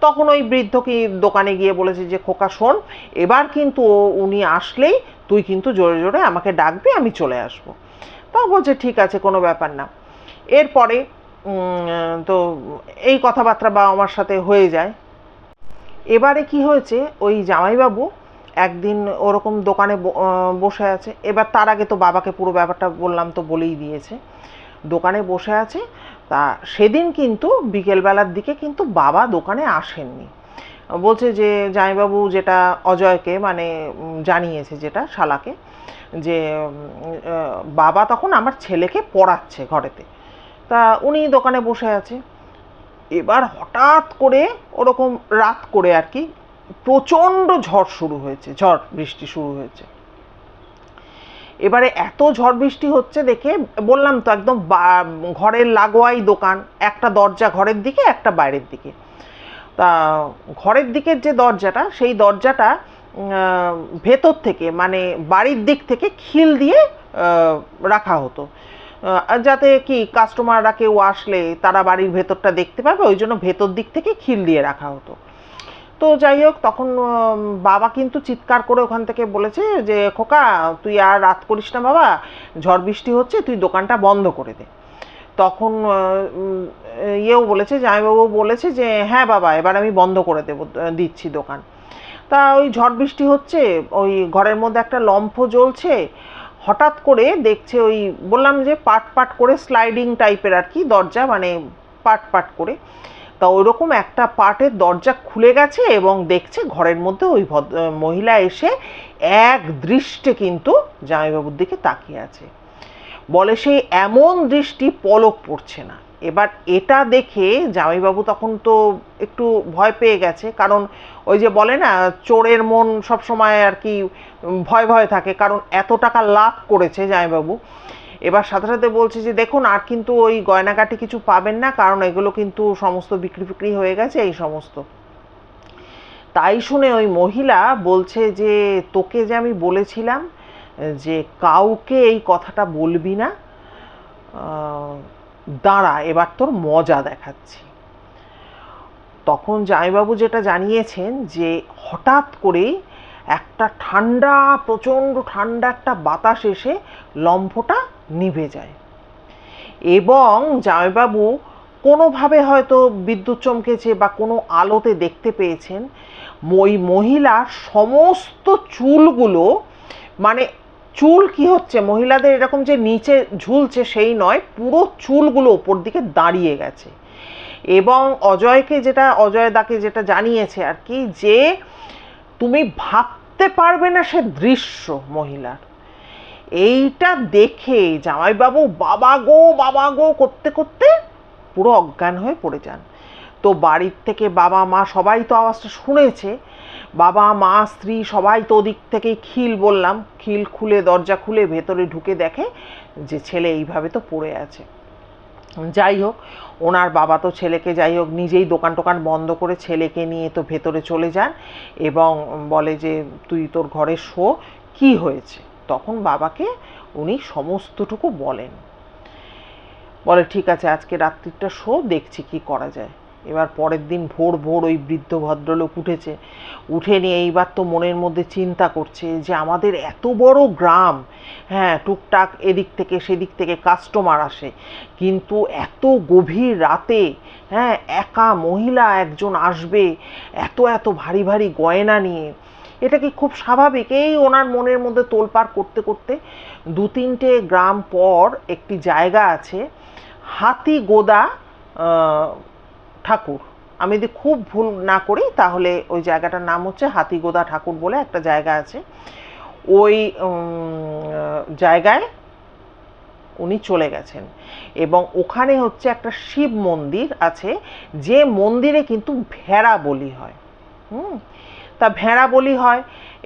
তখন ওই বৃদ্ধ কি দোকানে গিয়ে বলেছে যে খোকা শোন, এবার কিন্তু উনি আসলেই তুই কিন্তু জোরে জোরে আমাকে ডাকবি, আমি চলে আসবো। তা বলছে ঠিক আছে কোনো ব্যাপার না। এরপরে তো এই কথাবার্তা বাবা আমার সাথে হয়ে যায়। এবারে কি হয়েছে, ওই জামাইবাবু একদিন ওরকম দোকানে বসে আছে। এবার তার আগে তো বাবাকে পুরো ব্যাপারটা বললাম, তো বলেই দিয়েছে। দোকানে বসে আছে, তা সেদিন কিন্তু বিকেলবেলার দিকে কিন্তু বাবা দোকানে আসেননি। বলছে যে জামাইবাবু যেটা অজয়কে মানে জানিয়েছে, যেটা শালাকে, যে বাবা তখন আমার ছেলেকে পড়াচ্ছে ঘরেতে। তা উনি দোকানে বসে আছে। এবার হঠাৎ করে ওরকম রাত করে আর কি প্রচণ্ড ঝড় বৃষ্টি শুরু হয়েছে। এবারে এত ঝড় বৃষ্টি হচ্ছে দেখে, বললাম তো একদম ঘরের লাগোয়াই দোকান, একটা দরজা ঘরের দিকে একটা বাইরের দিকে। তা ঘরের দিকের যে দরজাটা, সেই দরজাটা ভেতর থেকে মানে বাড়ির দিক থেকে খিল দিয়ে রাখা হতো, যাতে কি কাস্টমাররা কেউ আসলে তারা বাড়ির ভেতরটা দেখতে পাবে, ওই জন্য ভেতর দিক থেকে খিল দিয়ে রাখা হতো। তো যাই হোক, তখন বাবা কিন্তু চিৎকার করে ওখান থেকে বলেছে যে খোকা তুই আর রাত করিস না বাবা, ঝড় বৃষ্টি হচ্ছে, তুই দোকানটা বন্ধ করে দে। তখন ইয়েও বলেছে, জামাইবাবু বলেছে যে হ্যাঁ বাবা এবার আমি বন্ধ করে দিচ্ছি দোকান। তা ওই ঝড় বৃষ্টি হচ্ছে, ওই ঘরের মধ্যে একটা লম্ফ জ্বলছে, হঠাৎ করে দেখছে ওই বললাম যে পাট পাট করে স্লাইডিং টাইপের আর কি দরজা, মানে পাট পাট করে, তা ওইরকম একটা পাটের দরজা খুলে গেছে এবং দেখছে ঘরের মধ্যে ওই মহিলা এসে এক দৃষ্টে কিন্তু জামাইবাবুর দিকে তাকিয়ে আছে। বলে সেই এমন দৃষ্টি পলক পড়ছে না। এবার এটা দেখে জামাইবাবু তখন তো একটু ভয় পেয়ে গেছে, কারণ ওই যে বলে না চোরের মন সবসময় আর কি ভয় ভয় থাকে, কারণ এত টাকা লাভ করেছে জামাইবাবু। এবার সাথে সাথে বলছে যে দেখুন আর কিন্তু ওই গয়নাকাটি কিছু পাবেন না, কারণ এগুলো কিন্তু সমস্ত বিক্রি ফিক্রি হয়ে গেছে এই সমস্ত। তাই শুনে ওই মহিলা বলছে যে তোকে যে আমি বলেছিলাম যে কাউকে এই কথাটা বলবি না, দাঁড়া এবার তোর মজা দেখাচ্ছি। তখন জামাইবাবু যেটা জানিয়েছেন যে হঠাৎ করেই একটা ঠান্ডা, প্রচণ্ড ঠান্ডা একটা বাতাস এসে লম্ফটা নিভে যায় এবং জামাইবাবু কোনোভাবে হয়তো বিদ্যুৎ চমকেছে বা কোনো আলোতে দেখতে পেয়েছেন ওই মহিলার সমস্ত চুলগুলো, মানে চুল কি হচ্ছে মহিলাদের এরকম যে নিচে ঝুলছে সেই নয়, পুরো চুলগুলো ওপর দিকে দাঁড়িয়ে গেছে। এবং অজয় দাকে যেটা জানিয়েছে আর কি, যে তুমি ভাবতে পারবে না সে দৃশ্য মহিলার। এইটা দেখে জামাইবাবু বাবা গো করতে করতে পুরো অজ্ঞান হয়ে পড়ে যান। তো বাড়ির থেকে বাবা মা সবাই তো আওয়াজটা শুনেছে, বাবা মা স্ত্রী সবাই তো ওদিক থেকেই খিল খুলে দরজা খুলে ভেতরে ঢুকে দেখে যে ছেলে এইভাবে তো পড়ে আছে। যাই হোক ওনার বাবা তো ছেলেকে যাই হোক নিজেই দোকান টোকান বন্ধ করে ছেলেকে নিয়ে তো ভেতরে চলে যান এবং বলে যে তুই তোর ঘরে শো, কি হয়েছে। তখন বাবাকে উনি সমস্তটুকু বলে ঠিক আছে আজকে রাত্রিটা শো, দেখছি কি করা যায়। এবার পরের দিন ভোর ওই বৃদ্ধ ভদ্রলোক উঠে নিয়ে এইবার তো মনের মধ্যে চিন্তা করছে যে আমাদের এত বড় গ্রাম, হ্যাঁ টুকটাক এদিক থেকে সেদিক থেকে কাস্টমার আসে, কিন্তু এত গভীর রাতে হ্যাঁ একা মহিলা একজন আসবে এত ভারী ভারী গয়না নিয়ে, এটা কি খুব স্বাভাবিক? এই ওনার মনের মধ্যে তোলপাড় করতে করতে 2-3টে গ্রাম পর একটি জায়গা আছে হাতিগোদা ঠাকুর, আমি যদি খুব ভুল না করি তাহলে ওই জায়গাটার নাম হচ্ছে হাতিগোদা ঠাকুর বলে একটা জায়গা আছে। ওই জায়গায় উনি চলে গেছেন এবং ওখানে হচ্ছে একটা শিব মন্দির আছে, যে মন্দিরে কিন্তু ভেড়া বলি হয়। তা ভেড়া বলি হয়,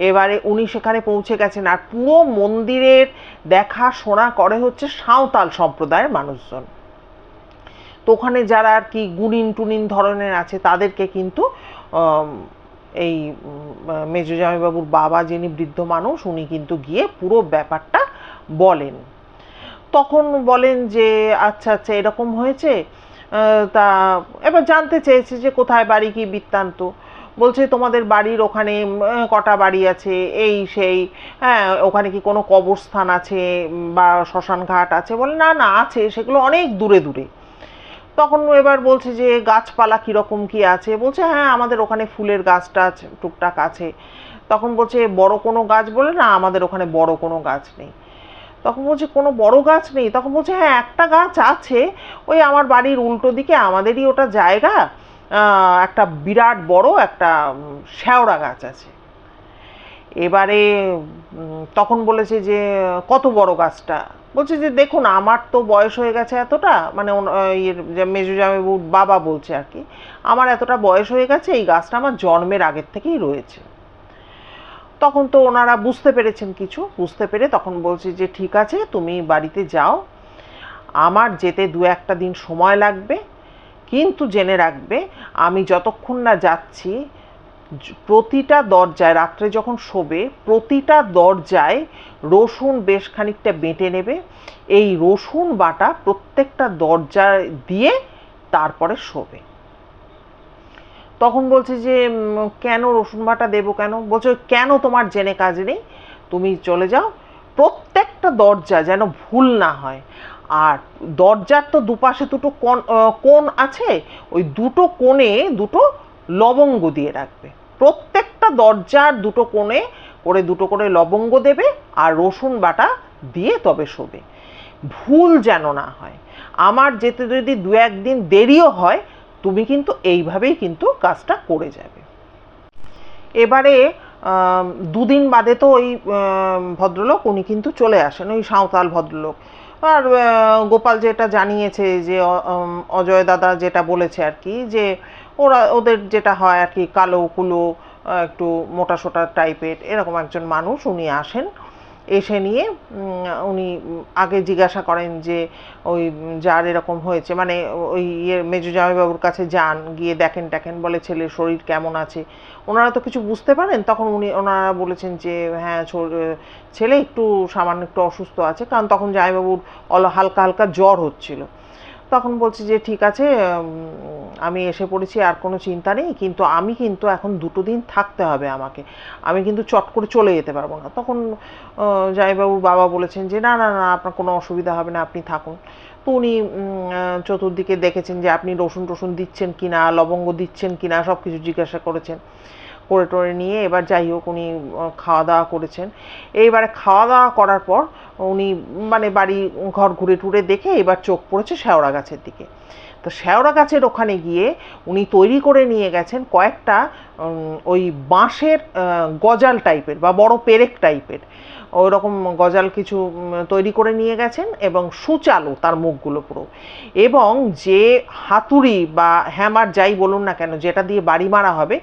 এবারে উনি সেখানে পৌঁছে গেছেন। আর পুরো মন্দিরের দেখাশোনা করে হচ্ছে সাঁওতাল সম্প্রদায়ের মানুষজন। তো ওখানে যারা আর কি গুণিন টুনিন ধরনের আছে তাদেরকে কিন্তু এই মেজো জামাইবাবুর বাবা যিনি বৃদ্ধ মানুষ উনি কিন্তু গিয়ে পুরো ব্যাপারটা বলেন। তখন বলেন যে আচ্ছা এরকম হয়েছে, তা এবার জানতে চেয়েছে যে কোথায় বাড়ি, কি বৃত্তান্ত। বলছে তোমাদের বাড়ির ওখানে কটা বাড়ি আছে, এই সেই, হ্যাঁ ওখানে কি কোনো কবরস্থান আছে বা শ্মশান ঘাট আছে? বলে না আছে, সেগুলো অনেক দূরে দূরে। তখন এবার বলছে যে গাছপালা কীরকম কি আছে? বলছে হ্যাঁ আমাদের ওখানে ফুলের গাছ টাছ টুকটাক আছে। তখন বলছে বড় কোনো গাছ? বলে না আমাদের ওখানে বড় কোনো গাছ নেই। তখন বলছে কোনো বড় গাছ নেই? তখন বলছে হ্যাঁ একটা গাছ আছে, ওই আমার বাড়ির উল্টো দিকে, আমাদেরই ওটা জায়গা, একটা বিরাট বড় একটা শেওড়া গাছ আছে। এবারে তখন বলেছে যে কত বড় গাছটা? বলছে যে দেখুন আমার তো বয়স হয়ে গেছে এতটা, মানে মেজো জামাইবাবুর বাবা বলছে আর কি, আমার এতটা বয়স হয়ে গেছে, এই গাছটা আমার জন্মের আগের থেকেই রয়েছে। তখন তো ওনারা বুঝতে পেরে তখন বলছে যে ঠিক আছে তুমি বাড়িতে যাও, আমার যেতে 2-1 দিন সময় লাগবে, কিন্তু জেনে রাখবে আমি যতক্ষণ না যাচ্ছি প্রতিটা দরজায়, রাত্রে যখন শোবে প্রতিটা দরজায় রসুন বেশ খানিকটা বেটে নেবে, এই রসুন বাটা প্রত্যেকটা দরজায় দিয়ে তারপরে শোবে। তখন বলছে যে কেন রসুন বাটা দেবো কেন? বলছে কেন তোমার জেনে কাজ নেই, তুমি চলে যাও, প্রত্যেকটা দরজা যেন ভুল না হয়। আর দরজার তো দুপাশে দুটো কোণ আছে, ওই দুটো কোণে দুটো লবঙ্গ দিয়ে রাখবে। প্রত্যেকটা দরজার দুটো কোণে করে দুটো করে লবঙ্গ দেবে আর রসুন বাটা দিয়ে তবে শোবে। ভুল যেন না হয়। আমার যেতে যদি 2-1 দিন দেরিও হয়, তুমি কিন্তু এইভাবেই কিন্তু কাজটা করে যাবে। এবারে 2 দিন বাদে তো ওই ভদ্রলোক উনি কিন্তু চলে আসেন, ওই সাঁওতাল ভদ্রলোক। আর গোপাল যেটা জানিয়েছে যে অজয় দাদা যেটা বলেছে আর কি, যে ওদের যেটা হয় আর কি, কালো কুলো একটু মোটা সোটা টাইপের এরকম একজন মানুষ উনি আসেন। এসে নিয়ে উনি আগে জিজ্ঞাসা করেন যে ওই যার এরকম হয়েছে, মানে ওই মেজো জামাইবাবুর কাছে যান, গিয়ে দেখেন, বলে ছেলের শরীর কেমন আছে। ওনারা তো কিছু বুঝতে পারেন, তখন ওনারা বলেছেন যে হ্যাঁ ছেলে একটু সামান্য একটু অসুস্থ আছে, কারণ তখন জামাইবাবুর হালকা হালকা জ্বর হচ্ছিল। তখন বলছি যে ঠিক আছে, আমি এসে পড়েছি, আর কোনো চিন্তা নেই, কিন্তু আমি কিন্তু এখন 2 দিন থাকতে হবে আমাকে, আমি কিন্তু চট করে চলে যেতে পারবো না। তখন জামাইবাবুর বাবা বলেছেন যে না না না, আপনার কোনো অসুবিধা হবে না, আপনি থাকুন। তো উনি চতুর্দিকে দেখেছেন যে আপনি রসুন টসুন দিচ্ছেন কিনা, লবঙ্গ দিচ্ছেন কিনা, সব কিছু জিজ্ঞাসা করেছেন। করে টোরে নিয়ে এবার যাই হোক উনি খাওয়া দাওয়া করেছেন। এইবারে খাওয়া দাওয়া করার পর উনি মানে বাড়ি ঘর ঘুরে টুরে দেখে এবার চোখ পড়েছে শেওড়া গাছের দিকে। তো শেওড়া গাছের ওখানে গিয়ে উনি তৈরি করে নিয়ে গেছেন কয়েকটা ওই বাঁশের গজাল টাইপের বা বড় পেরেক টাইপের ওই রকম গজাল কিছু তৈরি করে নিয়ে গেছেন, এবং সুচালু তার মুখগুলো পুরো, এবং যে হাতুড়ি বা হ্যামার যাই বলুন না কেন যেটা দিয়ে বাড়ি মারা হবে,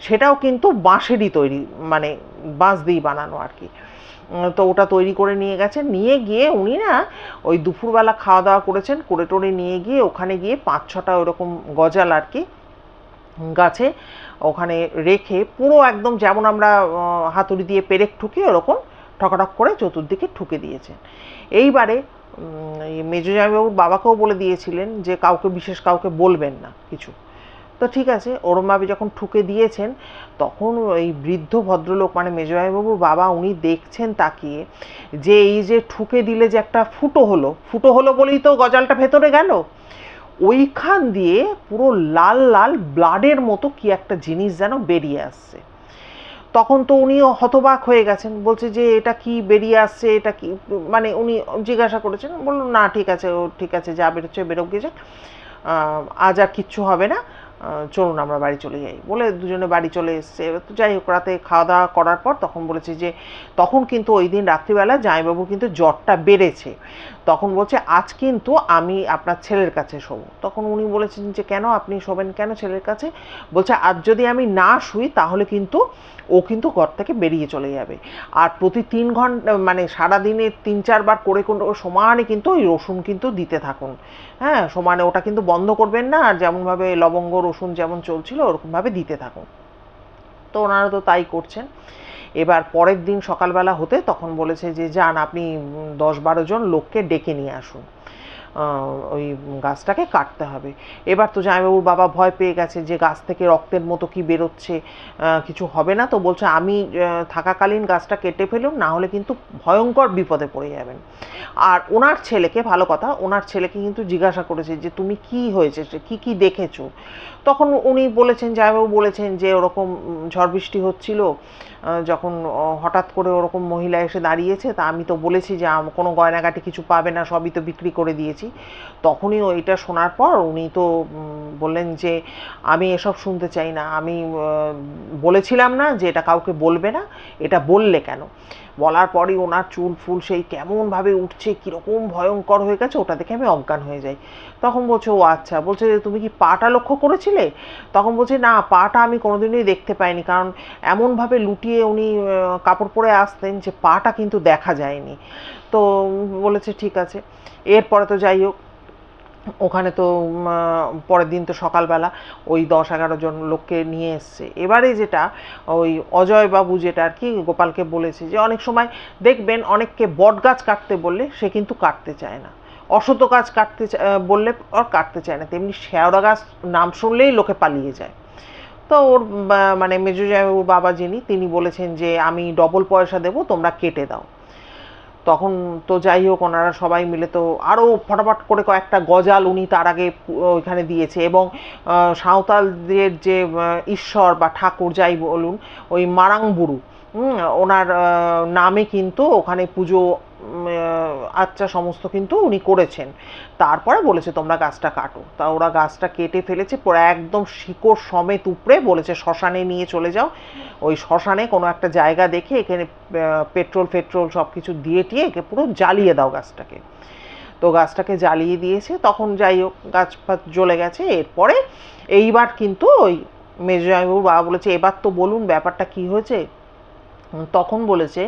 সেটাও কিন্তু বাঁশেরই তৈরি, মানে বাঁশ দিয়ে বানানো আর কি। তো ওটা তৈরি করে নিয়ে গেছেন, নিয়ে গিয়ে উনি না ওই দুপুরবেলা খাওয়া দাওয়া করেছেন, করে টোরে নিয়ে গিয়ে ওখানে গিয়ে 5-6টা ওরকম গজাল আর কি গাছে ওখানে রেখে পুরো একদম যেমন আমরা হাতুড়ি দিয়ে পেরেক ঠুকি ওরকম ঠকাঠক করে চতুর্দিকে ঠুকে দিয়েছেন। এইবারে মেজো জামাইবাবুর বাবাকেও বলে দিয়েছিলেন যে বিশেষ কাউকে বলবেন না কিছু। তো ঠিক আছে, ওরমভাবে যখন ঠুকে দিয়েছেন, তখন ওই বৃদ্ধ ভদ্রলোক মানে মেজো জামাইবাবুর বাবা উনি দেখছেন তাকিয়ে যে এই যে ঠুকে দিলে যে একটা ফুটো হলো বলেই তো গজালটা ভেতরে গেল, ওইখান দিয়ে পুরো লাল লাল ব্লাডের মতো কি একটা জিনিস যেন বেরিয়ে আসছে। তখন তো উনিও হতবাক হয়ে গেছেন, বলছে যে এটা কি বেরিয়ে আসছে, এটা কি, মানে উনি জিজ্ঞাসা করেছেন, বলল না ঠিক আছে, ও ঠিক আছে, যা বেরোচ্ছে বেরোক গিয়ে যাক, আজ আর কিচ্ছু হবে না, চলুন আমরা বাড়ি চলে যাই বলে দুজনে বাড়ি চলে এসছে। তো যাই হোক, রাতে খাওয়া দাওয়া করার পর তখন বলেছে যে তখন কিন্তু ওই দিন রাত্রিবেলা জামাইবাবু কিন্তু জ্বরটা বেড়েছে। তখন বলছে আজ কিন্তু আমি আপনার ছেলের কাছে শোবো। তখন উনি বলেছেন যে কেন, আপনি শোবেন কেন ছেলের কাছে? বলছে আজ যদি আমি না শুই তাহলে কিন্তু ও কিন্তু ঘর থেকে বেরিয়ে চলে যাবে, আর প্রতি 3 ঘন্টা মানে সারাদিনে 3-4 বার করে সমানে কিন্তু ওই রসুন কিন্তু দিতে থাকুন, হ্যাঁ সমানে, ওটা কিন্তু বন্ধ করবেন না, আর যেমনভাবে লবঙ্গ রসুন যেমন চলছিল ওরকমভাবে দিতে থাকুন। তো ওনারা তো তাই করছেন। এবার পরের দিন সকালবেলা হতে তখন বলেছে যে যান আপনি 10-12 জন লোককে ডেকে নিয়ে আসুন, ওই গাছটাকে কাটতে হবে। এবার তো জামাইবাবুর বাবা ভয় পেয়ে গেছে যে গাছ থেকে রক্তের মতো কি বেরোচ্ছে, কিছু হবে না তো, বলছে আমি থাকাকালীন গাছটা কেটে ফেলুন, না হলে কিন্তু ভয়ঙ্কর বিপদে পড়ে যাবেন। আর ওনার ছেলেকে, ভালো কথা, ওনার ছেলেকে কিন্তু জিজ্ঞাসা করেছে যে তুমি কি হয়েছে, কি দেখেছো। তখন উনি বলেছেন, জামাইবাবু বলেছেন যে ওরকম ঝড় বৃষ্টি হচ্ছিল, যখন হঠাৎ করে ওরকম মহিলা এসে দাঁড়িয়েছে, তা আমি তো বলেছি যে কোনো গয়নাগাটি কিছু পাবে না, সবই তো বিক্রি করে দিয়েছি। তখনই ওইটা শোনার পর উনি তো বললেন যে আমি এসব শুনতে চাই না, আমি বলেছিলাম না যে এটা কাউকে বলবে না, এটা বললে কেন? বলার পরই ওনার চুল ফুল সেই কেমনভাবে উঠছে, কীরকম ভয়ঙ্কর হয়ে গেছে, ওটা দেখে আমি অজ্ঞান হয়ে যাই। তখন বলছে ও আচ্ছা, বলছে তুমি কি পাটা লক্ষ্য করেছিলে? তখন বলছে না, পাটা আমি কোনোদিনই দেখতে পাইনি, কারণ এমনভাবে লুটিয়ে উনি কাপড় পরে আসতেন যে পাটা কিন্তু দেখা যায়নি। তো বলেছে ঠিক আছে। এরপরে তো যাই হোক, ওখানে তো পরের দিন তো সকালবেলা ওই 10-11 জন লোককে নিয়ে এসছে। এবারে যেটা ওই অজয়বাবু যেটা আর কি গোপালকে বলেছে যে অনেক সময় দেখবেন অনেককে বট গাছ কাটতে বললে সে কিন্তু কাটতে চায় না, অশ্বত্থ গাছ কাটতে বললে আর কাটতে চায় না, তেমনি শেওড়া গাছ নাম শুনলেই লোকে পালিয়ে যায়। তো ওর মানে মেজো জামাইবাবুর বাবা যিনি তিনি বলেছেন যে আমি ডবল পয়সা দেবো, তোমরা কেটে দাও। তখন তো যাই হোক ওনারা সবাই মিলে তো আরও ফটাফট করে কয়েকটা গজাল উনি তার আগে ওইখানে দিয়েছে, এবং সাঁওতালদের যে ঈশ্বর বা ঠাকুর যাই বলুন, ওই মারাংবুরু ওনার নামে কিন্তু ওখানে পুজো আচ্ছা সমস্ত কিন্তু উনি করেছেন। তারপরে বলেছে তোমরা গাছটা কাটো, তা ওরা গাছটা কেটে ফেলেছে, পুরো একদম শিকড় সমেত উপড়ে বলেছে শ্মশানে নিয়ে চলে যাও। ওই শ্মশানে কোনো একটা জায়গা দেখে এখানে পেট্রোল সব কিছু দিয়ে টিয়ে একে পুরো জ্বালিয়ে দাও গাছটাকে। তো গাছটাকে জ্বালিয়ে দিয়েছে, তখন যাই হোক গাছ ফাছ জ্বলে গেছে। এরপরে এইবার কিন্তু ওই মেজো জামাইবাবুর বাবা বলেছে এবার তো বলুন ব্যাপারটা কি হয়েছে। তখন বলেছে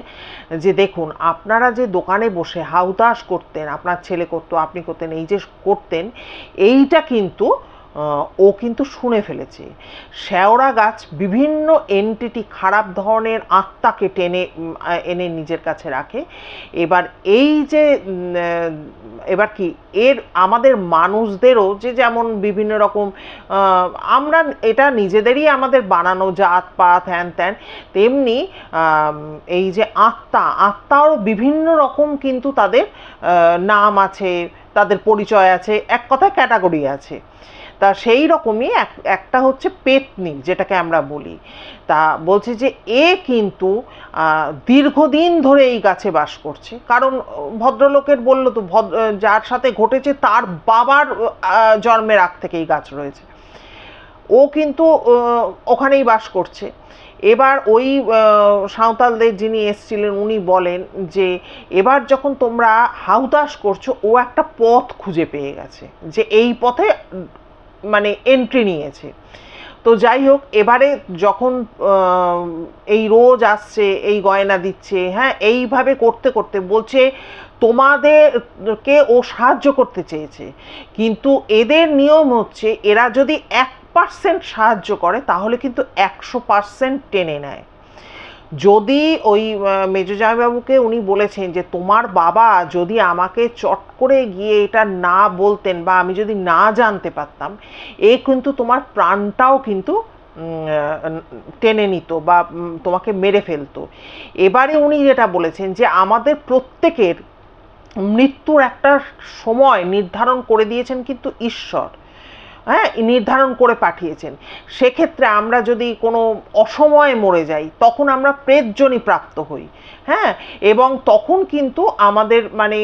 যে দেখুন, আপনারা যে দোকানে বসে হাউতাস করতেন, আপনার ছেলে করতো, আপনি করতেন, এই যে করতেন, এইটা কিন্তু ও কিন্তু শুনে ফেলেছে। শেওড়া গাছ বিভিন্ন এন্টিটি, খারাপ ধরনের আত্মাকে টেনে এনে নিজের কাছে রাখে। এবার এই যে এবার কি এর আমাদের মানুষদেরও যে যেমন বিভিন্ন রকম আমরা এটা নিজেদেরই আমাদের বানানো জাত পাত হ্যান ত্যান, তেমনি এই যে আত্মারও বিভিন্ন রকম কিন্তু তাদের নাম আছে, তাদের পরিচয় আছে, এক কথায় ক্যাটাগরি আছে। তা সেই রকমই একটা হচ্ছে পেতনি, যেটাকে আমরা বলি। তা বলছে যে এ কিন্তু দীর্ঘদিন ধরে এই গাছে বাস করছে, কারণ ভদ্রলোকের বললো তো যার সাথে ঘটেছে তার বাবার জন্মের আগ থেকে এই গাছ রয়েছে, ও কিন্তু ওখানেই বাস করছে। এবার ওই সাঁওতালদের যিনি এসেছিলেন উনি বলেন যে এবার যখন তোমরা হাউতাস করছো, ও একটা পথ খুঁজে পেয়ে গেছে, যে এই পথে মানে এন্ট্রি নিয়েছে। তো যাই হোক, এবারে যখন এই রোজ আসছে, এই গয়না দিচ্ছে, হ্যাঁ, এইভাবে করতে করতে বলছে তোমাদেরকে ও সাহায্য করতে চেয়েছে, কিন্তু এদের নিয়ম হচ্ছে এরা যদি 1% সাহায্য করে তাহলে কিন্তু 100% টেনে নেয়। যদি ওই মেজো জামাইবাবুকে উনি বলেছেন যে তোমার বাবা যদি আমাকে চট করে গিয়ে এটা না বলতেন বা আমি যদি না জানতে পারতাম, এ কিন্তু তোমার প্রাণটাও কিন্তু টেনে নিত বা তোমাকে মেরে ফেলতো। এবারে উনি যেটা বলেছেন যে আমাদের প্রত্যেকের মৃত্যুর একটা সময় নির্ধারণ করে দিয়েছেন কিন্তু ঈশ্বর, হ্যাঁ, নির্ধারণ করে পাঠিয়েছেন। সেক্ষেত্রে আমরা যদি কোনো অসময়ে মরে যাই তখন আমরা প্রেতজনি প্রাপ্ত হই, হ্যাঁ, এবং তখন কিন্তু আমাদের মানে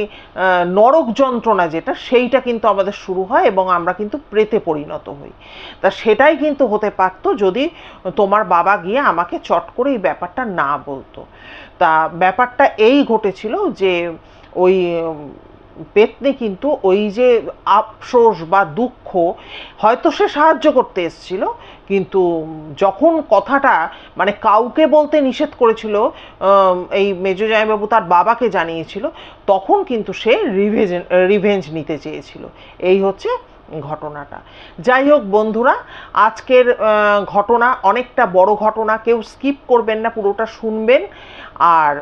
নরক যন্ত্রণা যেটা সেইটা কিন্তু আমাদের শুরু হয় এবং আমরা কিন্তু প্রেতে পরিণত হই। তা সেটাই কিন্তু হতে পারতো যদি তোমার বাবা গিয়ে আমাকে চট করে এই ব্যাপারটা না বলতো। তা ব্যাপারটা এই ঘটেছিল যে ওই পেতনি কিন্তু ওই যে আফসোস বা দুঃখ, হয়তো সে সাহায্য করতে এসেছিল, কিন্তু যখন কথাটা মানে কাউকে বলতে নিষেধ করেছিল, এই মেজো জামাইবাবু তার বাবাকে জানিয়েছিল, তখন কিন্তু সে রিভেঞ্জ নিতে চেয়েছিল। এই হচ্ছে ঘটনাটা। যাই হোক বন্ধুরা, আজকের ঘটনা অনেকটা বড় ঘটনা, কেউ স্কিপ করবেন না, পুরোটা শুনবেন। আর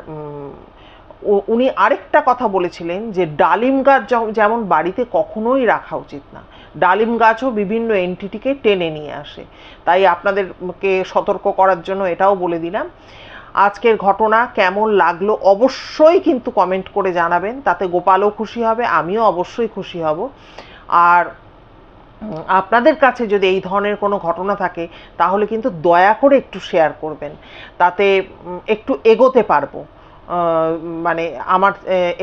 উনি আরেকটা কথা বলেছিলেন যে ডালিম গাছ যেমন বাড়িতে কখনোই রাখা উচিত না, ডালিম গাছও বিভিন্ন এন্টিটিকে টেনে নিয়ে আসে, তাই আপনাদেরকে সতর্ক করার জন্য এটাও বলে দিলাম। আজকের ঘটনা কেমন লাগলো অবশ্যই কিন্তু কমেন্ট করে জানাবেন, তাতে গোপালও খুশি হবে, আমিও অবশ্যই খুশি হব। আর আপনাদের কাছে যদি এই ধরনের কোনো ঘটনা থাকে তাহলে কিন্তু দয়া করে একটু শেয়ার করবেন, তাতে একটু এগোতে পারবো, মানে আমার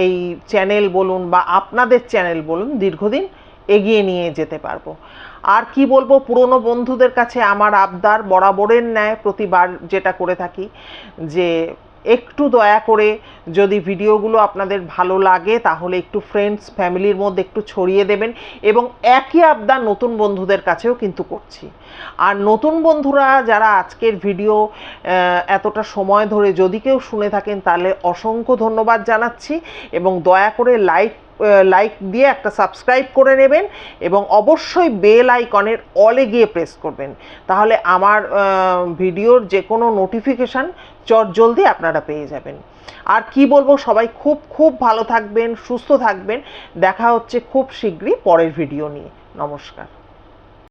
এই চ্যানেল বলুন বা আপনাদের চ্যানেল বলুন দীর্ঘদিন এগিয়ে নিয়ে যেতে পারবো। আর কি বলবো, পুরনো বন্ধুদের কাছে আমার আবদার বরাবরের ন্যায় প্রতিবার যেটা করে থাকি, যে একটু দয়া করে যদি ভিডিওগুলো আপনাদের ভালো লাগে তাহলে একটু ফ্রেন্ডস ফ্যামিলির মধ্যে একটু ছড়িয়ে দেবেন, এবং একই আবদার নতুন বন্ধুদের কাছেও কিন্তু করছি। আর নতুন বন্ধুরা যারা আজকের ভিডিও এতটা সময় ধরে যদি কেউ শুনে থাকেন তাহলে অসংখ্য ধন্যবাদ জানাচ্ছি, এবং দয়া করে লাইক দিয়ে একটা সাবস্ক্রাইব করে নেবেন, এবং অবশ্যই বেল আইকনের অলে গিয়ে প্রেস করবেন, তাহলে আমার ভিডিওর যে কোনো নোটিফিকেশান চটজলদি আপনারা পেয়ে যাবেন। আর কি বলবো, সবাই খুব খুব ভালো থাকবেন, সুস্থ থাকবেন। দেখা হচ্ছে খুব শীঘ্রই পরের ভিডিও নিয়ে। নমস্কার।